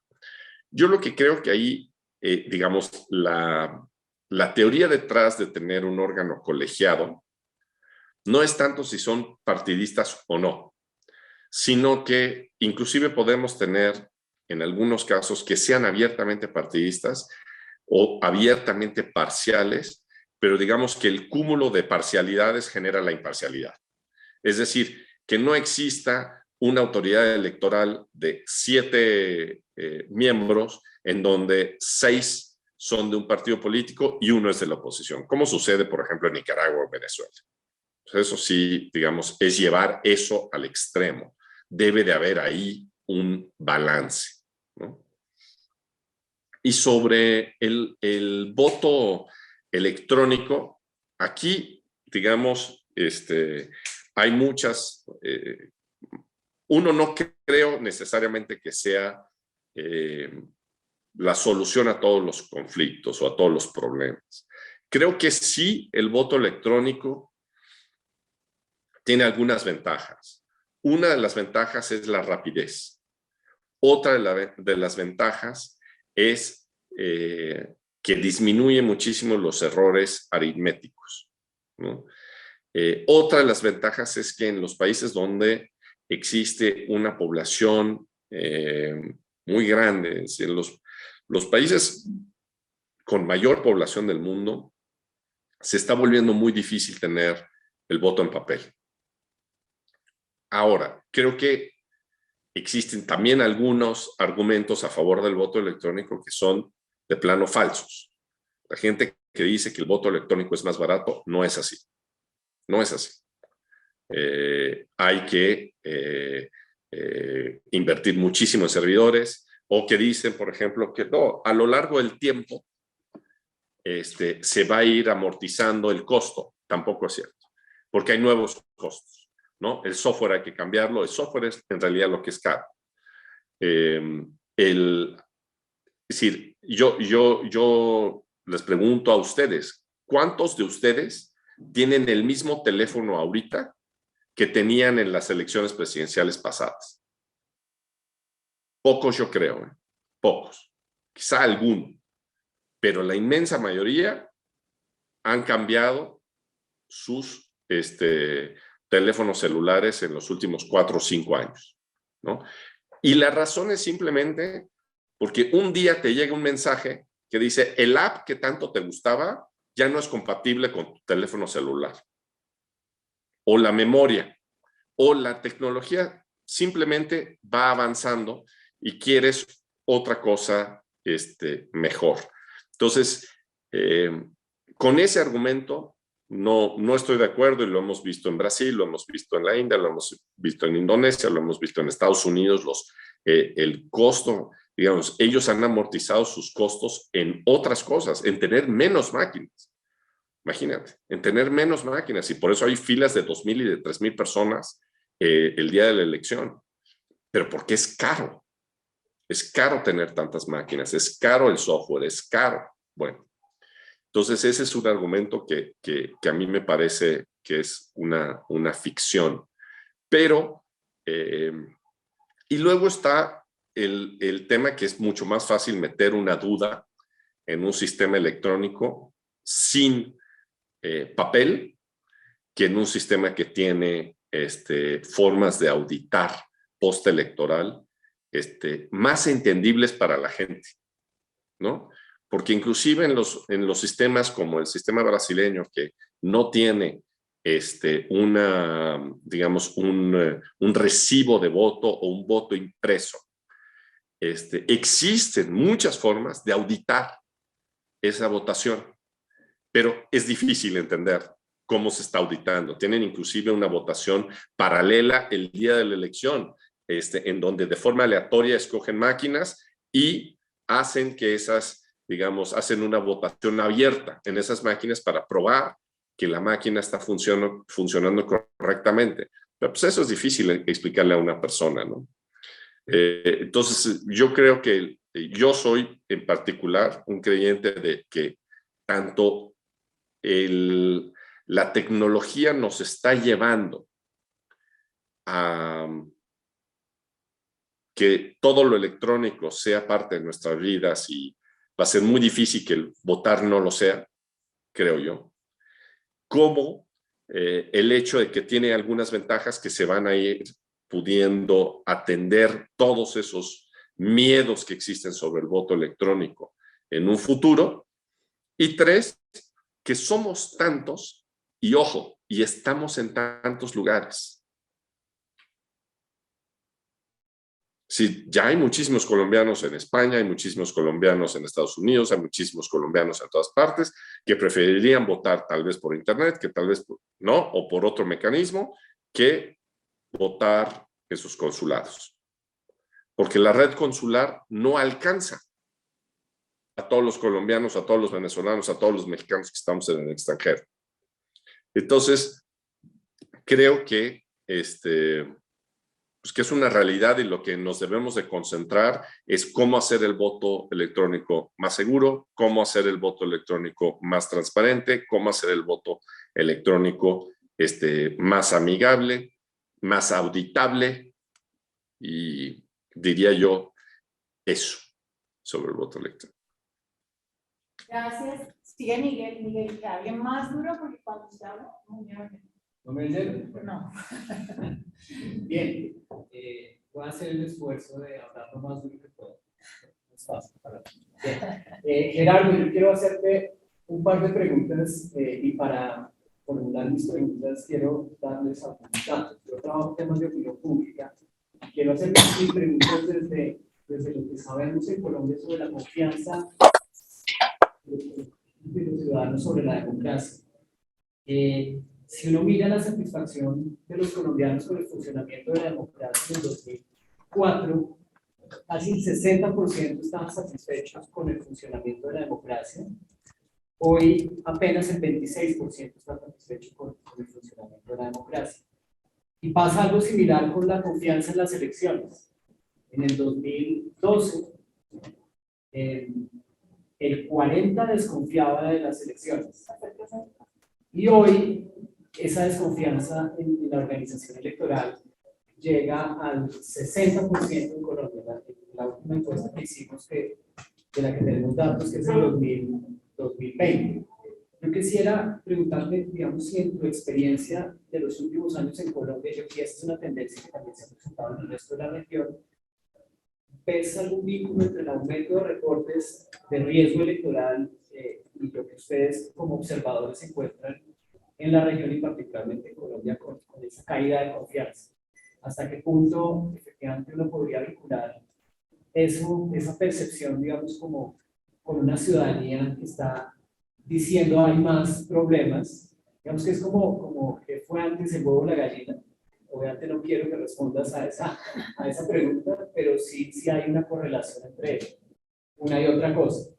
Yo lo que creo que ahí, digamos, la teoría detrás de tener un órgano colegiado no es tanto si son partidistas o no, sino que inclusive podemos tener en algunos casos que sean abiertamente partidistas o abiertamente parciales, pero digamos que el cúmulo de parcialidades genera la imparcialidad. Es decir, que no exista una autoridad electoral de 7 miembros en donde 6 son de un partido político y 1 es de la oposición, como sucede, por ejemplo, en Nicaragua o Venezuela. Pues eso sí, digamos, es llevar eso al extremo. Debe de haber ahí un balance, ¿no? Y sobre el voto electrónico, aquí, digamos, hay muchas... uno no creo necesariamente que sea la solución a todos los conflictos o a todos los problemas. Creo que sí, el voto electrónico tiene algunas ventajas. Una de las ventajas es la rapidez. Otra de las ventajas es que disminuye muchísimo los errores aritméticos, ¿no? Otra de las ventajas es que en los países donde existe una población muy grande, en los países con mayor población del mundo, se está volviendo muy difícil tener el voto en papel. Ahora, creo que existen también algunos argumentos a favor del voto electrónico que son de plano falsos. La gente que dice que el voto electrónico es más barato, no es así. No es así. Hay que invertir muchísimo en servidores, o que dicen, por ejemplo, que no, a lo largo del tiempo se va a ir amortizando el costo. Tampoco es cierto, porque hay nuevos costos, ¿no? El software hay que cambiarlo, el software es en realidad lo que es caro. Es decir, yo les pregunto a ustedes, ¿cuántos de ustedes tienen el mismo teléfono ahorita que tenían en las elecciones presidenciales pasadas? Pocos, yo creo, ¿eh? Pocos. Quizá alguno, pero la inmensa mayoría han cambiado sus teléfonos celulares en los últimos 4 o 5 años, ¿no? Y la razón es simplemente porque un día te llega un mensaje que dice, el app que tanto te gustaba ya no es compatible con tu teléfono celular. O la memoria, o la tecnología simplemente va avanzando y quieres otra cosa mejor. Entonces, con ese argumento no estoy de acuerdo, y lo hemos visto en Brasil, lo hemos visto en la India, lo hemos visto en Indonesia, lo hemos visto en Estados Unidos, los el costo, digamos, ellos han amortizado sus costos en otras cosas, en tener menos máquinas. Imagínate, en tener menos máquinas, y por eso hay filas de 2,000 y de 3,000 personas el día de la elección. Pero porque es caro. Es caro tener tantas máquinas, es caro el software, es caro. Bueno, entonces ese es un argumento que a mí me parece que es una ficción. Pero, y luego está el tema que es mucho más fácil meter una duda en un sistema electrónico sin papel que en un sistema que tiene formas de auditar postelectoral más entendibles para la gente, ¿no? Porque inclusive en los sistemas como el sistema brasileño, que no tiene digamos, un recibo de voto o un voto impreso, existen muchas formas de auditar esa votación, pero es difícil entender cómo se está auditando. Tienen inclusive una votación paralela el día de la elección, en donde de forma aleatoria escogen máquinas y hacen que esas, digamos, hacen una votación abierta en esas máquinas para probar que la máquina está funcionando correctamente. Pero pues eso es difícil explicarle a una persona, ¿no? Entonces, yo creo que yo soy en particular un creyente de que tanto la tecnología nos está llevando a que todo lo electrónico sea parte de nuestras vidas y va a ser muy difícil que el votar no lo sea, creo yo, como el hecho de que tiene algunas ventajas que se van a ir pudiendo atender todos esos miedos que existen sobre el voto electrónico en un futuro. Y 3, que somos tantos, y ojo, y estamos en tantos lugares. Sí, ya hay muchísimos colombianos en España, hay muchísimos colombianos en Estados Unidos, hay muchísimos colombianos en todas partes que preferirían votar tal vez por internet, que tal vez no, o por otro mecanismo, que votar en sus consulados. Porque la red consular no alcanza a todos los colombianos, a todos los venezolanos, a todos los mexicanos que estamos en el extranjero. Entonces, creo que pues que es una realidad y lo que nos debemos de concentrar es cómo hacer el voto electrónico más seguro, cómo hacer el voto electrónico más transparente, cómo hacer el voto electrónico más amigable, más auditable, y diría yo eso sobre el voto electrónico. Gracias. Sigue Miguel. Miguel, ¿alguien más duro? Porque cuando usted habla, ¿No me oyen? no. Bien, voy a hacer el esfuerzo de hablar lo más duro que puedo. Es fácil para mí. Gerardo, yo quiero hacerte un par de preguntas y para formular mis preguntas quiero darles algunos datos. Yo trabajo temas de opinión pública. Quiero hacer mis preguntas desde lo que sabemos en Colombia sobre la confianza de los ciudadanos sobre la democracia. Si uno mira la satisfacción de los colombianos con el funcionamiento de la democracia en 2004, casi el 60% estaban satisfechos con el funcionamiento de la democracia. Hoy apenas el 26% está satisfecho con el funcionamiento de la democracia. Y pasa algo similar con la confianza en las elecciones. En el 2012, el 40% desconfiaba de las elecciones. Y hoy esa desconfianza en la organización electoral llega al 60% en Colombia. La última encuesta que hicimos, de la que tenemos datos, que es el 2020. Yo quisiera preguntarle, digamos, si en tu experiencia de los últimos años en Colombia, yo creo que esa es una tendencia que también se ha presentado en el resto de la región, ¿ves algún vínculo entre el aumento de reportes de riesgo electoral y lo que ustedes como observadores encuentran en la región y particularmente en Colombia con esa caída de confianza? ¿Hasta qué punto efectivamente uno podría vincular esa percepción, digamos, como con una ciudadanía que está diciendo hay más problemas? Digamos que es como que fue antes el huevo o la gallina, o obviamente no quiero que respondas a esa pregunta, pero sí hay una correlación entre una y otra cosa.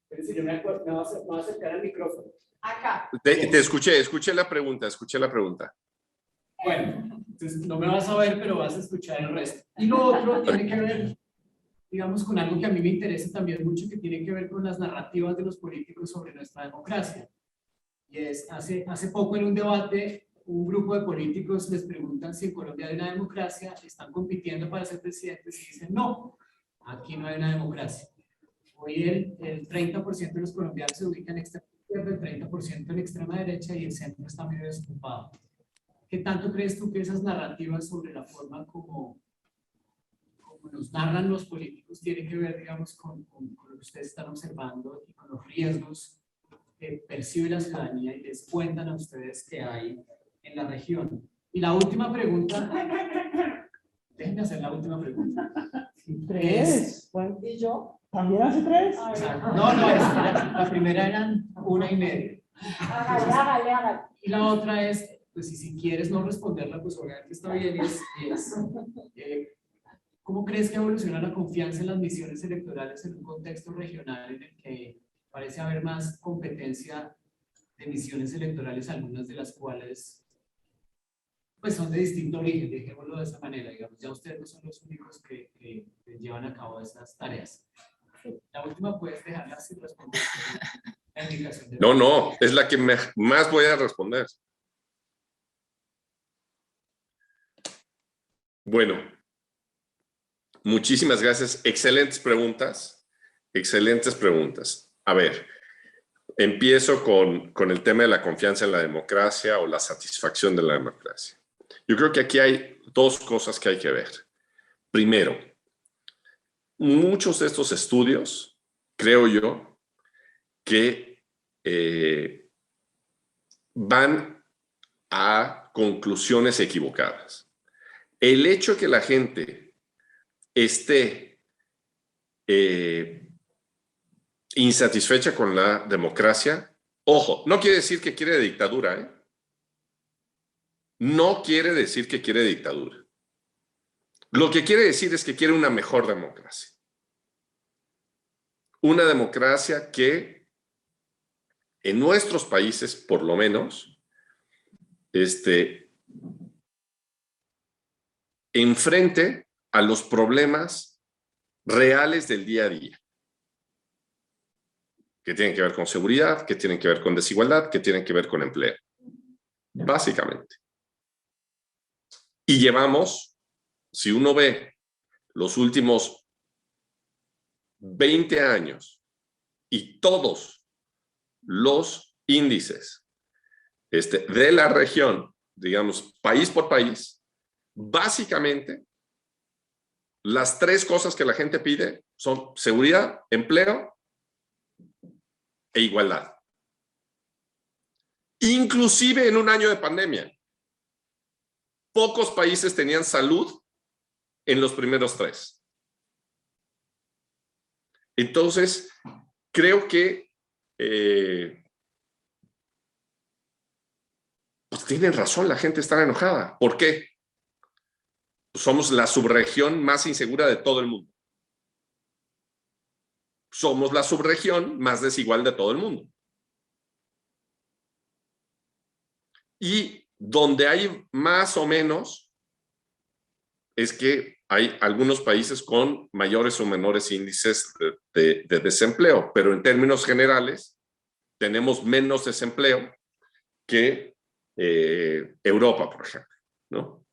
Pero si yo me voy a acercar al micrófono. Acá. Te escuché la pregunta, Bueno, entonces no me vas a ver, pero vas a escuchar el resto. Y lo otro tiene que ver, digamos, con algo que a mí me interesa también mucho, que tiene que ver con las narrativas de los políticos sobre nuestra democracia. Y es, hace poco en un debate, un grupo de políticos les preguntan si en Colombia hay una democracia, están compitiendo para ser presidentes y dicen no, aquí no hay una democracia. Hoy el 30% de los colombianos se ubican en extrema izquierda, el 30% en extrema derecha y el centro está medio desocupado. ¿Qué tanto crees tú que esas narrativas sobre la forma como nos narran los políticos tienen que ver, digamos, con lo que ustedes están observando y con los riesgos que percibe la ciudadanía y les cuentan a ustedes que hay en la región? Y la última pregunta, déjenme hacer la última pregunta. Tres. Bueno, ¿y yo? ¿También hace tres? No, la primera eran 1:30. Hágale. Y la otra es, pues si quieres no responderla, pues obviamente está bien, ¿cómo crees que evoluciona la confianza en las misiones electorales en un contexto regional en el que parece haber más competencia de misiones electorales, algunas de las cuales pues son de distinto origen, dejémoslo de esa manera, digamos, ya ustedes no son los únicos que llevan a cabo esas tareas? La última puedes dejarla sin responder. La indicación de No, es la que más voy a responder. Bueno, muchísimas gracias. Excelentes preguntas. A ver, empiezo con el tema de la confianza en la democracia o la satisfacción de la democracia. Yo creo que aquí hay dos cosas que hay que ver. Primero, muchos de estos estudios, creo yo, que van a conclusiones equivocadas. El hecho de que la gente esté insatisfecha con la democracia, ojo, no quiere decir que quiere dictadura, ¿eh? No quiere decir que quiere dictadura. Lo que quiere decir es que quiere una mejor democracia. Una democracia que en nuestros países, por lo menos, enfrente a los problemas reales del día a día, que tienen que ver con seguridad, que tienen que ver con desigualdad, que tienen que ver con empleo, básicamente. Y llevamos, si uno ve los últimos 20 años y todos los índices de la región, digamos, país por país, básicamente las tres cosas que la gente pide son seguridad, empleo e igualdad. Inclusive en un año de pandemia, pocos países tenían salud en los primeros tres. Entonces, creo que pues tienen razón, la gente está enojada. ¿Por qué? Somos la subregión más insegura de todo el mundo. Somos la subregión más desigual de todo el mundo. Y donde hay más o menos es que hay algunos países con mayores o menores índices de desempleo, pero en términos generales tenemos menos desempleo que Europa, por ejemplo, ¿no?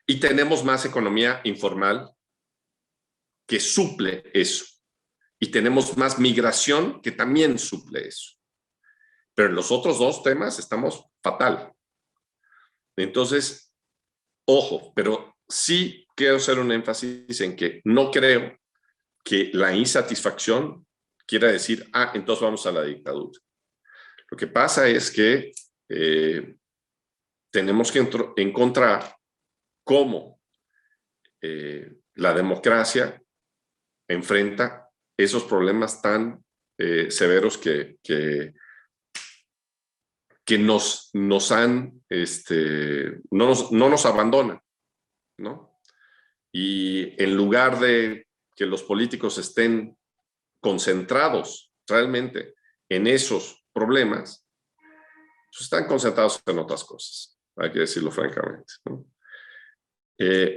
Y tenemos más economía informal que suple eso. Y tenemos más migración que también suple eso. Pero en los otros dos temas estamos fatal. Entonces, ojo, pero sí quiero hacer un énfasis en que no creo que la insatisfacción quiera decir, entonces vamos a la dictadura. Lo que pasa es que tenemos que encontrar cómo la democracia enfrenta esos problemas tan severos que que no nos abandonan, ¿no? Y en lugar de que los políticos estén concentrados realmente en esos problemas, pues están concentrados en otras cosas, hay que decirlo francamente, ¿no?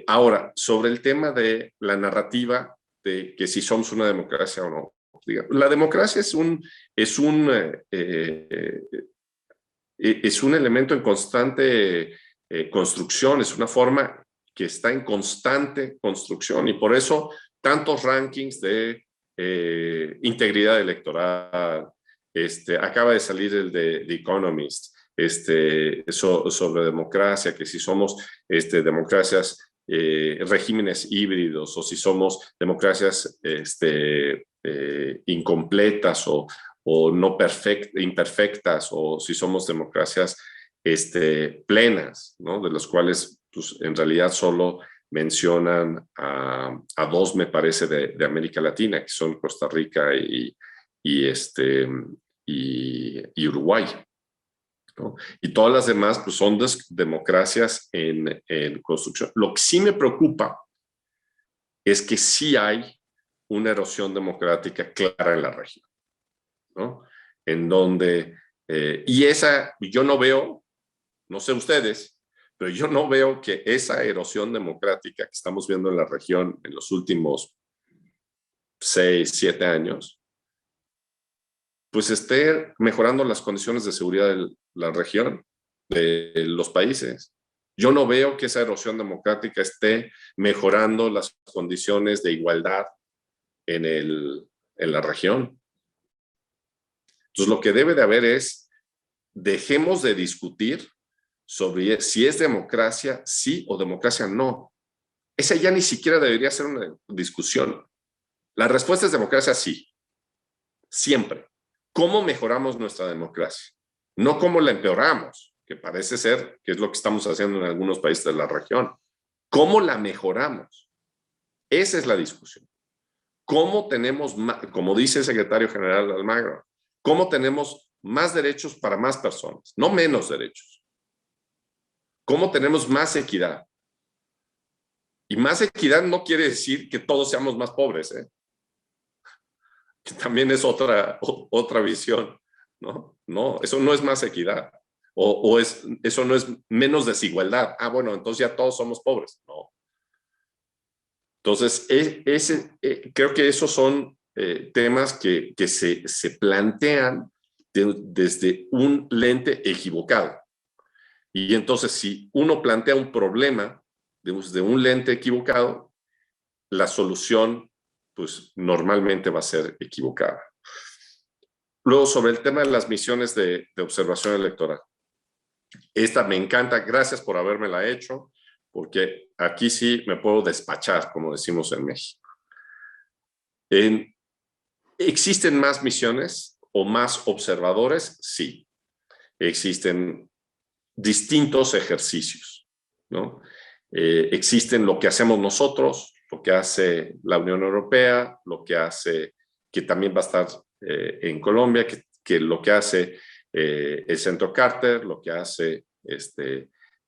Ahora, sobre el tema de la narrativa de que si somos una democracia o no, la democracia es un elemento en constante construcción, es una forma que está en constante construcción y por eso tantos rankings de integridad electoral. Acaba de salir el de The Economist sobre democracia, que si somos democracias, regímenes híbridos o si somos democracias incompletas o no imperfectas, o si somos democracias plenas, ¿no? De las cuales pues, en realidad solo mencionan a dos, me parece, de América Latina, que son Costa Rica y Uruguay, ¿no? Y todas las demás pues, son democracias en construcción. Lo que sí me preocupa es que sí hay una erosión democrática clara en la región, ¿no? En donde, y esa, yo no veo, no sé ustedes, pero yo no veo que esa erosión democrática que estamos viendo en la región en los últimos 6, 7 años, pues esté mejorando las condiciones de seguridad de la región, de los países. Yo no veo que esa erosión democrática esté mejorando las condiciones de igualdad en la región. Entonces, lo que debe de haber es, dejemos de discutir sobre si es democracia sí o democracia no. Esa ya ni siquiera debería ser una discusión. La respuesta es democracia sí, siempre. ¿Cómo mejoramos nuestra democracia? No cómo la empeoramos, que parece ser que es lo que estamos haciendo en algunos países de la región. ¿Cómo la mejoramos? Esa es la discusión. ¿Cómo tenemos, como dice el secretario general Almagro, cómo tenemos más derechos para más personas, no menos derechos? ¿Cómo tenemos más equidad? Y más equidad no quiere decir que todos seamos más pobres, ¿eh? Que también es otra visión, ¿no? No, eso no es más equidad. Eso no es menos desigualdad. Ah, bueno, entonces ya todos somos pobres. No. Entonces, creo que esos son temas que se plantean desde un lente equivocado. Y entonces, si uno plantea un problema desde un lente equivocado, la solución, pues, normalmente va a ser equivocada. Luego, sobre el tema de las misiones de observación electoral. Esta me encanta, gracias por habérmela hecho, porque aquí sí me puedo despachar, como decimos en México. ¿Existen más misiones o más observadores? Sí. Existen distintos ejercicios, ¿no? Existen lo que hacemos nosotros, lo que hace la Unión Europea, lo que hace, que también va a estar en Colombia, que lo que hace el Centro Carter, lo que hace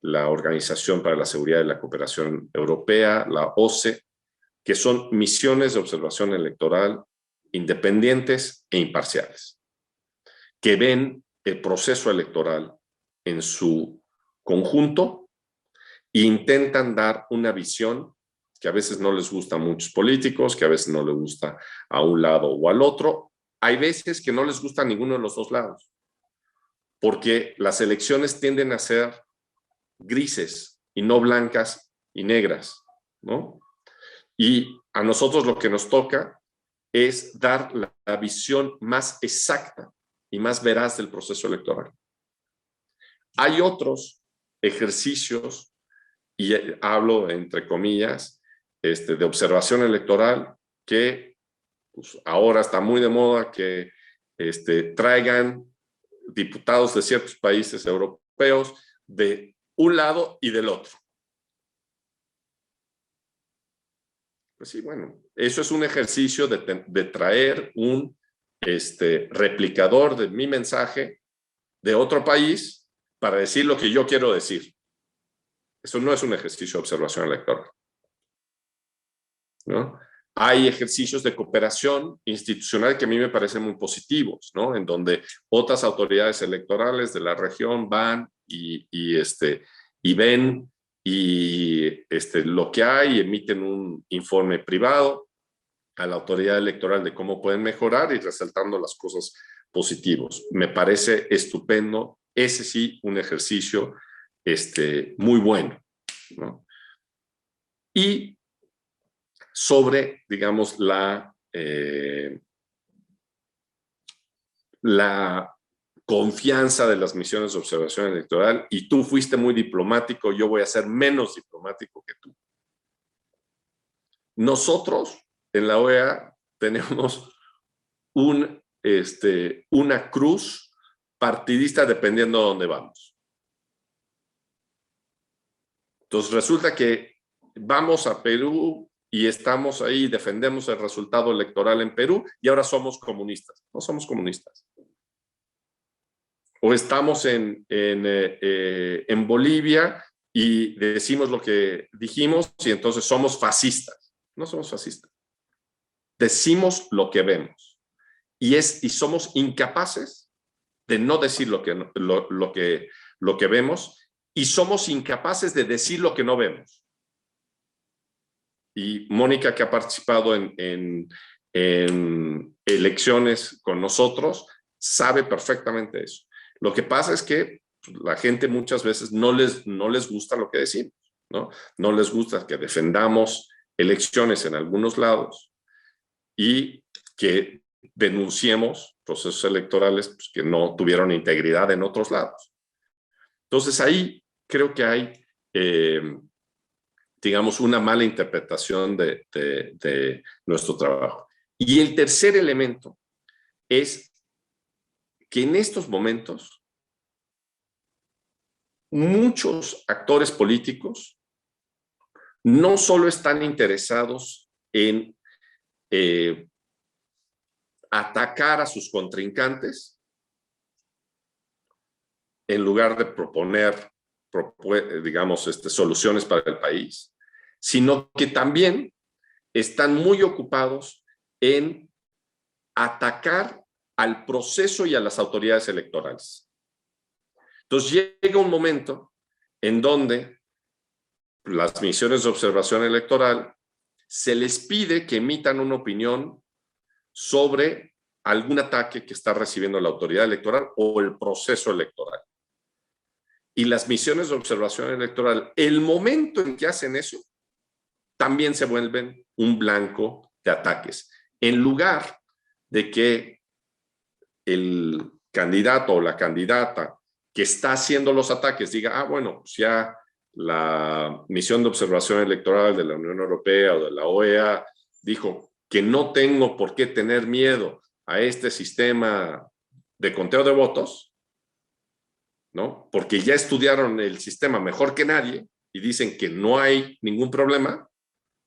la Organización para la Seguridad y la Cooperación Europea, la OSCE, que son misiones de observación electoral independientes e imparciales, que ven el proceso electoral en su conjunto e intentan dar una visión que a veces no les gusta a muchos políticos, que a veces no les gusta a un lado o al otro. Hay veces que no les gusta a ninguno de los dos lados, porque las elecciones tienden a ser grises y no blancas y negras, ¿no? Y a nosotros lo que nos toca es dar la visión más exacta y más veraz del proceso electoral. Hay otros ejercicios, y hablo entre comillas, de observación electoral, que pues, ahora está muy de moda que traigan diputados de ciertos países europeos de un lado y del otro. Pues sí, bueno, eso es un ejercicio de traer un replicador de mi mensaje de otro país para decir lo que yo quiero decir. Eso no es un ejercicio de observación electoral, ¿no? Hay ejercicios de cooperación institucional que a mí me parecen muy positivos, ¿no? En donde otras autoridades electorales de la región van y ven lo que hay y emiten un informe privado a la autoridad electoral de cómo pueden mejorar y resaltando las cosas positivas. Me parece estupendo. Ese sí, un ejercicio muy bueno, ¿no? Y sobre, digamos, la confianza de las misiones de observación electoral, y tú fuiste muy diplomático, yo voy a ser menos diplomático que tú. Nosotros en la OEA tenemos una cruz partidista dependiendo de dónde vamos. Entonces resulta que vamos a Perú y estamos ahí, defendemos el resultado electoral en Perú y ahora somos comunistas. No somos comunistas. O estamos en Bolivia y decimos lo que dijimos y entonces somos fascistas. No somos fascistas. Decimos lo que vemos y somos incapaces de no decir lo que vemos y somos incapaces de decir lo que no vemos. Y Mónica, que ha participado en elecciones con nosotros, sabe perfectamente eso. Lo que pasa es que la gente muchas veces no les gusta lo que decimos, ¿no? No les gusta que defendamos elecciones en algunos lados y que denunciemos procesos electorales pues, que no tuvieron integridad en otros lados. Entonces ahí creo que hay, digamos, una mala interpretación de nuestro trabajo. Y el tercer elemento es que en estos momentos muchos actores políticos no solo están interesados en atacar a sus contrincantes en lugar de proponer, digamos, soluciones para el país, sino que también están muy ocupados en atacar al proceso y a las autoridades electorales. Entonces llega un momento en donde las misiones de observación electoral se les pide que emitan una opinión sobre algún ataque que está recibiendo la autoridad electoral o el proceso electoral. Y las misiones de observación electoral, el momento en que hacen eso, también se vuelven un blanco de ataques. En lugar de que el candidato o la candidata que está haciendo los ataques diga, bueno, pues ya la misión de observación electoral de la Unión Europea o de la OEA dijo que no tengo por qué tener miedo a este sistema de conteo de votos, ¿no? Porque ya estudiaron el sistema mejor que nadie y dicen que no hay ningún problema.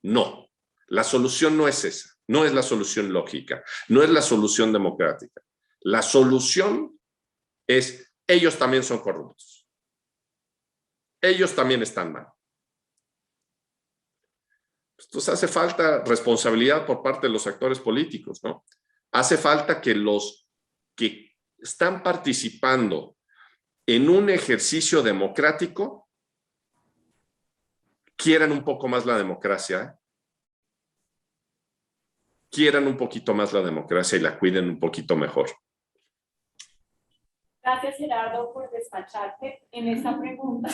No, la solución no es esa, no es la solución lógica, no es la solución democrática. La solución es, ellos también son corruptos. Ellos también están mal. Entonces hace falta responsabilidad por parte de los actores políticos, ¿no? Hace falta que los que están participando en un ejercicio democrático quieran un poco más la democracia, ¿eh? Quieran un poquito más la democracia y la cuiden un poquito mejor. Gracias, Gerardo, por despacharte en esta pregunta.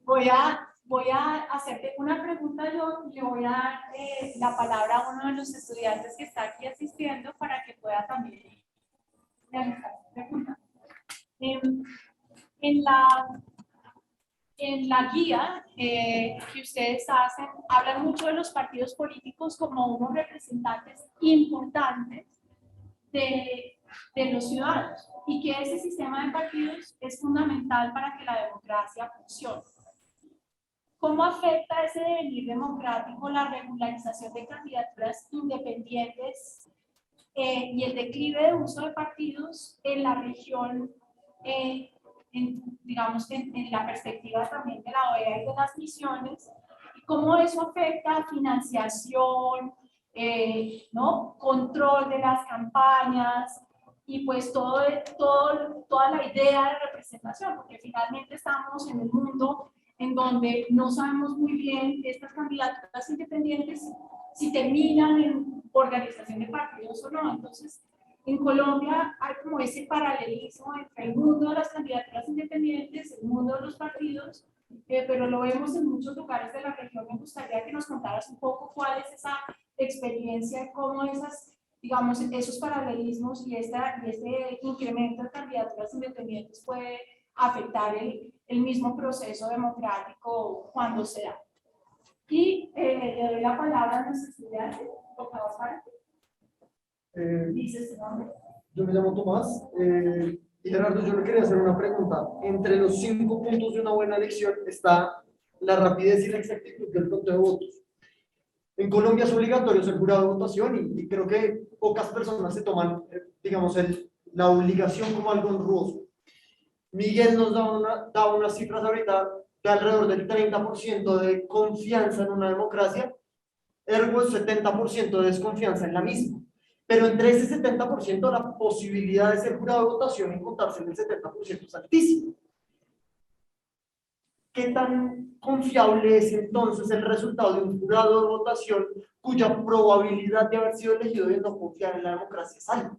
Voy a hacerte una pregunta. Yo le voy a dar la palabra a uno de los estudiantes que está aquí asistiendo para que pueda también realizar su pregunta. En la guía que ustedes hacen, hablan mucho de los partidos políticos como unos representantes importantes de los ciudadanos y que ese sistema de partidos es fundamental para que la democracia funcione. ¿Cómo afecta ese devenir democrático la regularización de candidaturas independientes y el declive de uso de partidos en la región, digamos, en la perspectiva también de la OEA y de las misiones, y cómo eso afecta a financiación, ¿no? Control de las campañas, y pues toda la idea de representación, porque finalmente estamos en un mundo en donde no sabemos muy bien estas candidaturas independientes si terminan en organización de partidos o no. Entonces, en Colombia hay como ese paralelismo entre el mundo de las candidaturas independientes, el mundo de los partidos, pero lo vemos en muchos lugares de la región. Me gustaría que nos contaras un poco cuál es esa experiencia, cómo esas, digamos, esos paralelismos y este incremento de candidaturas independientes puede afectar el mismo proceso democrático cuando se da. Y le doy la palabra a nuestro estudiante, por favor, para. Dices tu nombre. Yo me llamo Tomás. Y Gerardo, yo le quería hacer una pregunta. Entre los 5 puntos de una buena elección está la rapidez y la exactitud del conteo de votos. En Colombia es obligatorio ser jurado de votación y creo que pocas personas se toman, digamos, la obligación como algo honroso. Miguel nos da unas cifras ahorita de alrededor del 30% de confianza en una democracia, ergo el 70% de desconfianza en la misma. Pero entre ese 70% la posibilidad de ser jurado de votación y contarse en el 70% es altísima. ¿Qué tan confiable es entonces el resultado de un jurado de votación cuya probabilidad de haber sido elegido y no confiar en la democracia es alta?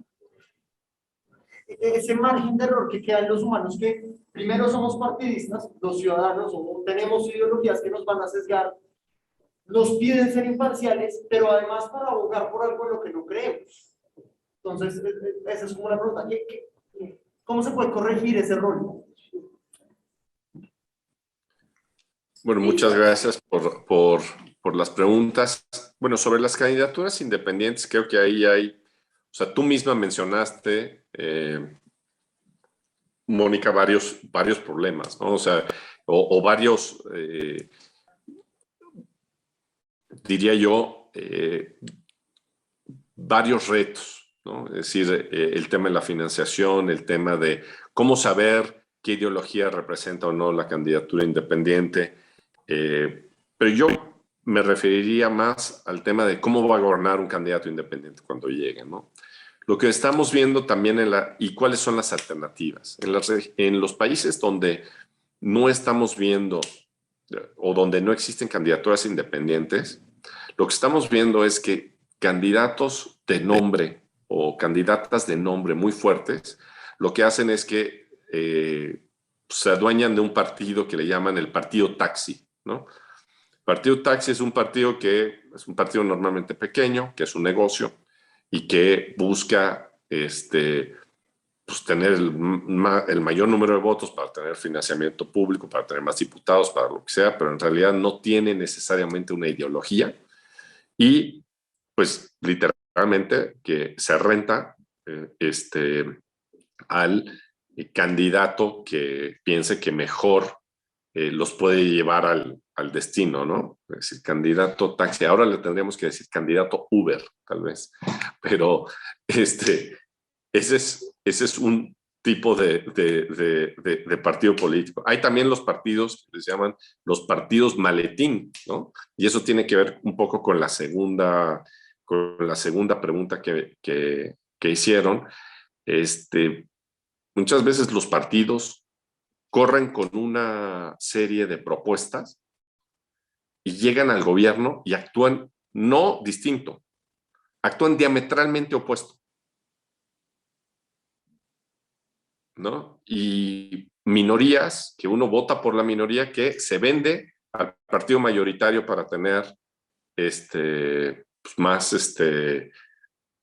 Ese margen de error que queda en los humanos, que primero somos partidistas, los ciudadanos, o tenemos ideologías que nos van a sesgar, nos piden ser imparciales, pero además para abogar por algo en lo que no creemos. Entonces, esa es como la pregunta. ¿Cómo se puede corregir ese error? Bueno, muchas gracias por las preguntas. Bueno, sobre las candidaturas independientes, creo que ahí hay, o sea, tú misma mencionaste, Mónica, varios problemas, ¿no? O sea, o varios, diría yo, varios retos, ¿no? Es decir, el tema de la financiación, el tema de cómo saber qué ideología representa o no la candidatura independiente. Pero yo me referiría más al tema de cómo va a gobernar un candidato independiente cuando llegue, ¿no? Lo que estamos viendo también y cuáles son las alternativas. En los países donde no estamos viendo o donde no existen candidaturas independientes, lo que estamos viendo es que candidatos de nombre o candidatas de nombre muy fuertes, lo que hacen es que se adueñan de un partido que le llaman el partido taxi, ¿no? El partido taxi es un partido normalmente pequeño, que es un negocio y que busca pues tener el mayor número de votos para tener financiamiento público, para tener más diputados, para lo que sea, pero en realidad no tiene necesariamente una ideología y pues literalmente que se renta al candidato que piense que mejor los puede llevar al destino, ¿no? Es decir, candidato taxi. Ahora le tendríamos que decir candidato Uber, tal vez. Pero ese es un tipo de partido político. Hay también los partidos que se llaman los partidos maletín, ¿no? Y eso tiene que ver un poco con la segunda pregunta que hicieron. Muchas veces los partidos corren con una serie de propuestas y llegan al gobierno y actúan no distinto, actúan diametralmente opuesto, ¿no? Y minorías, que uno vota por la minoría que se vende al partido mayoritario para tener pues más,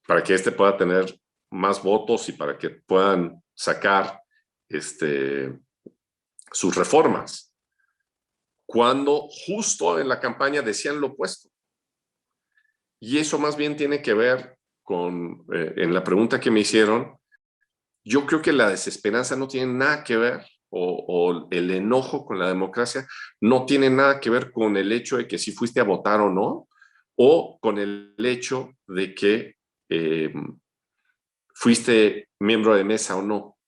para que pueda tener más votos y para que puedan sacar sus reformas, cuando justo en la campaña decían lo opuesto. Y eso más bien tiene que ver con, en la pregunta que me hicieron, yo creo que la desesperanza no tiene nada que ver, o el enojo con la democracia no tiene nada que ver con el hecho de que si fuiste a votar o no, o con el hecho de que fuiste miembro de mesa o no.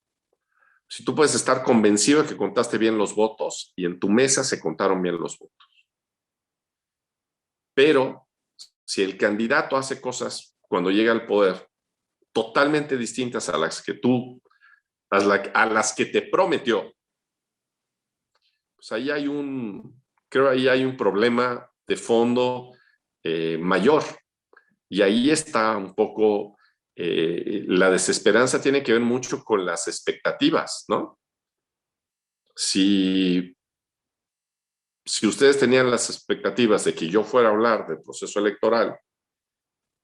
Si tú puedes estar convencido de que contaste bien los votos y en tu mesa se contaron bien los votos. Pero si el candidato hace cosas cuando llega al poder totalmente distintas a las que a las que te prometió, pues ahí hay ahí hay un problema de fondo mayor. Y ahí está un poco, la desesperanza tiene que ver mucho con las expectativas, ¿no? Si ustedes tenían las expectativas de que yo fuera a hablar del proceso electoral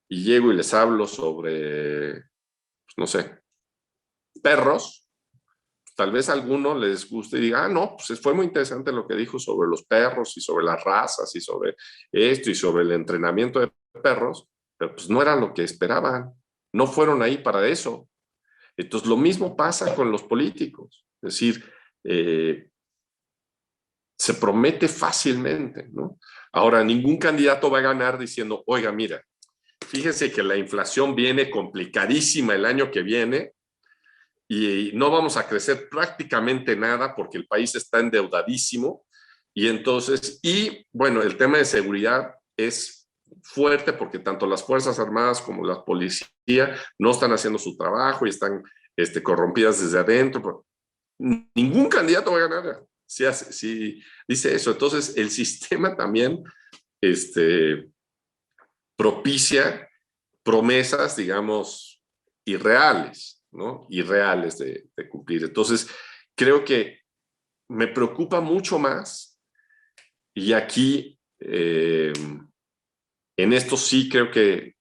y llego y les hablo sobre, pues no sé, perros, tal vez a alguno les guste y diga, no, pues fue muy interesante lo que dijo sobre los perros y sobre las razas y sobre esto y sobre el entrenamiento de perros, pero pues no era lo que esperaban, no fueron ahí para eso. Entonces lo mismo pasa con los políticos, es decir, se promete fácilmente, ¿no? Ahora, ningún candidato va a ganar diciendo, oiga, mira, fíjense que la inflación viene complicadísima el año que viene y no vamos a crecer prácticamente nada porque el país está endeudadísimo y entonces, y bueno, el tema de seguridad es fuerte porque tanto las Fuerzas Armadas como la policía no están haciendo su trabajo y están corrompidas desde adentro. Ningún candidato va a ganar si dice eso. Entonces, el sistema también propicia promesas, digamos, irreales, ¿no? Irreales de cumplir. Entonces, creo que me preocupa mucho más y aquí, en esto sí creo que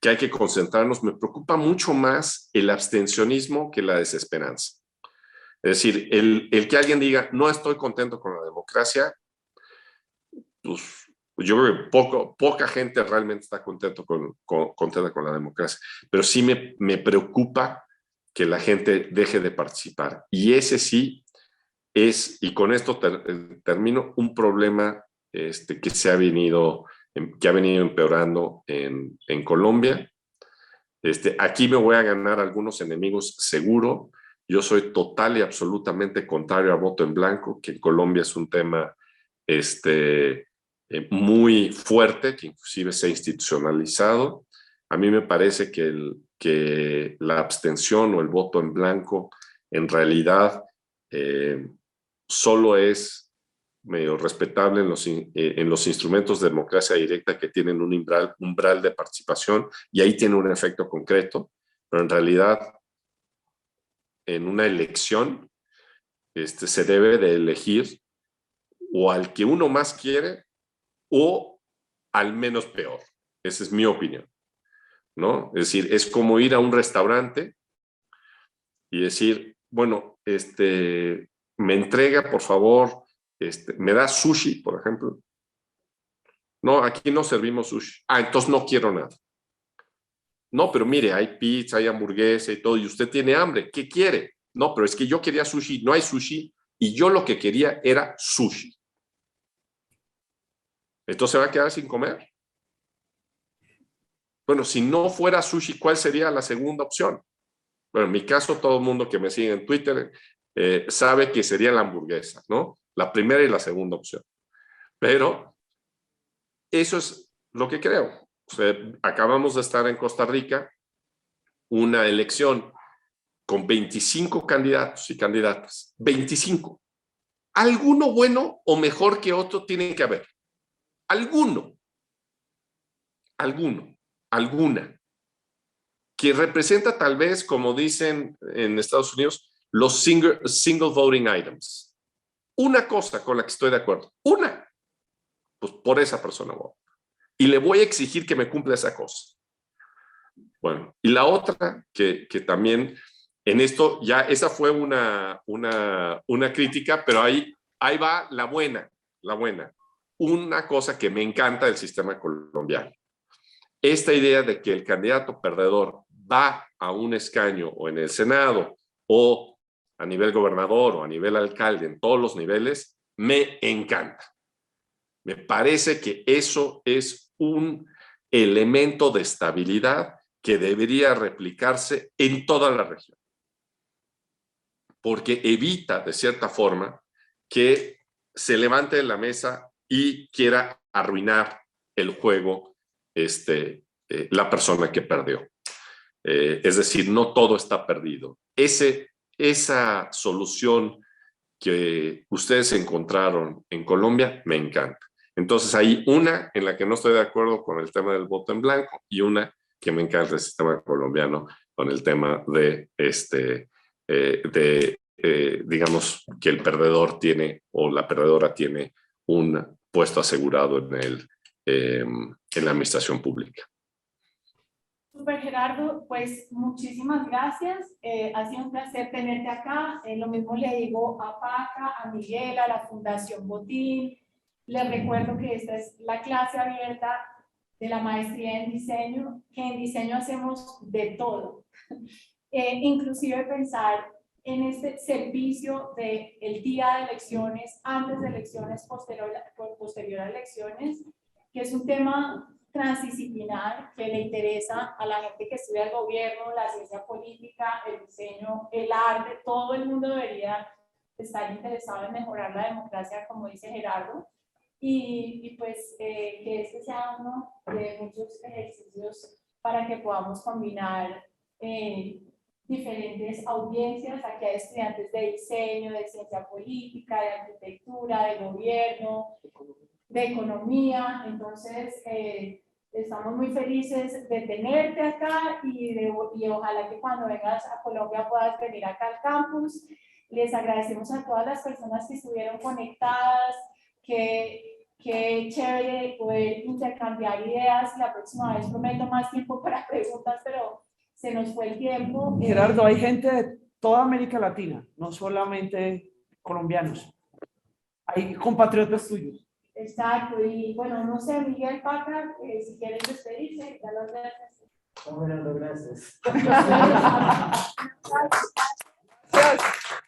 hay que concentrarnos. Me preocupa mucho más el abstencionismo que la desesperanza. Es decir, el que alguien diga, no estoy contento con la democracia, pues yo creo que poca gente realmente está contenta con la democracia, pero sí me preocupa que la gente deje de participar. Y ese sí es, y con esto termino, un problema que ha venido empeorando en Colombia. Aquí me voy a ganar algunos enemigos seguro. Yo soy total y absolutamente contrario a voto en blanco, que en Colombia es un tema muy fuerte, que inclusive se ha institucionalizado. A mí me parece que la abstención o el voto en blanco en realidad solo es medio respetable en los instrumentos de democracia directa que tienen un umbral de participación y ahí tiene un efecto concreto, pero en realidad en una elección se debe de elegir o al que uno más quiere o al menos peor. Esa es mi opinión, ¿no? Es decir, es como ir a un restaurante y decir, bueno, me entrega, por favor, me da sushi, por ejemplo. No, aquí no servimos sushi. Ah, entonces no quiero nada. No, pero mire, hay pizza, hay hamburguesa y todo, y usted tiene hambre. ¿Qué quiere? No, pero es que yo quería sushi, no hay sushi, y yo lo que quería era sushi. Entonces se va a quedar sin comer. Bueno, si no fuera sushi, ¿cuál sería la segunda opción? Bueno, en mi caso, todo el mundo que me sigue en Twitter sabe que sería la hamburguesa, ¿no? La primera y la segunda opción. Pero eso es lo que creo. O sea, acabamos de estar en Costa Rica, una elección con 25 candidatos y candidatas. 25. Alguno bueno o mejor que otro tiene que haber. Alguno. Alguna. Que representa tal vez, como dicen en Estados Unidos, los single voting items. Una cosa con la que estoy de acuerdo. Una. Pues por esa persona voy. Y le voy a exigir que me cumpla esa cosa. Bueno, y la otra que también en esto ya, esa fue una crítica, pero ahí va la buena. Una cosa que me encanta del sistema colombiano. Esta idea de que el candidato perdedor va a un escaño o en el Senado o a nivel gobernador o a nivel alcalde, en todos los niveles, me encanta. Me parece que eso es un elemento de estabilidad que debería replicarse en toda la región, porque evita, de cierta forma, que se levante de la mesa y quiera arruinar el juego la persona que perdió. Es decir, no todo está perdido. Esa solución que ustedes encontraron en Colombia me encanta. Entonces hay una en la que no estoy de acuerdo con el tema del voto en blanco y una que me encanta el sistema colombiano con el tema de digamos que el perdedor tiene o la perdedora tiene un puesto asegurado en la administración pública. Super Gerardo, pues muchísimas gracias. Ha sido un placer tenerte acá. Lo mismo le digo a Paca, a Miguel, a la Fundación Botín. Les recuerdo que esta es la clase abierta de la maestría en diseño, que en diseño hacemos de todo. Inclusive pensar en este servicio del día de elecciones, antes de elecciones, posterior a elecciones, que es un tema transdisciplinar que le interesa a la gente que estudia el gobierno, la ciencia política, el diseño, el arte. Todo el mundo debería estar interesado en mejorar la democracia, como dice Gerardo, y pues que este sea uno de muchos ejercicios para que podamos combinar diferentes audiencias. Aquí hay estudiantes de diseño, de ciencia política, de arquitectura, de gobierno, de economía. Entonces estamos muy felices de tenerte acá y ojalá que cuando vengas a Colombia puedas venir acá al campus. Les agradecemos a todas las personas que estuvieron conectadas, que chévere poder intercambiar ideas. La próxima vez prometo más tiempo para preguntas, pero se nos fue el tiempo. Gerardo, hay gente de toda América Latina, no solamente colombianos. Hay compatriotas tuyos. Exacto, y bueno, no sé, Miguel, Paca, si quieres despedirse, ya las gracias. Bueno, gracias. Gracias.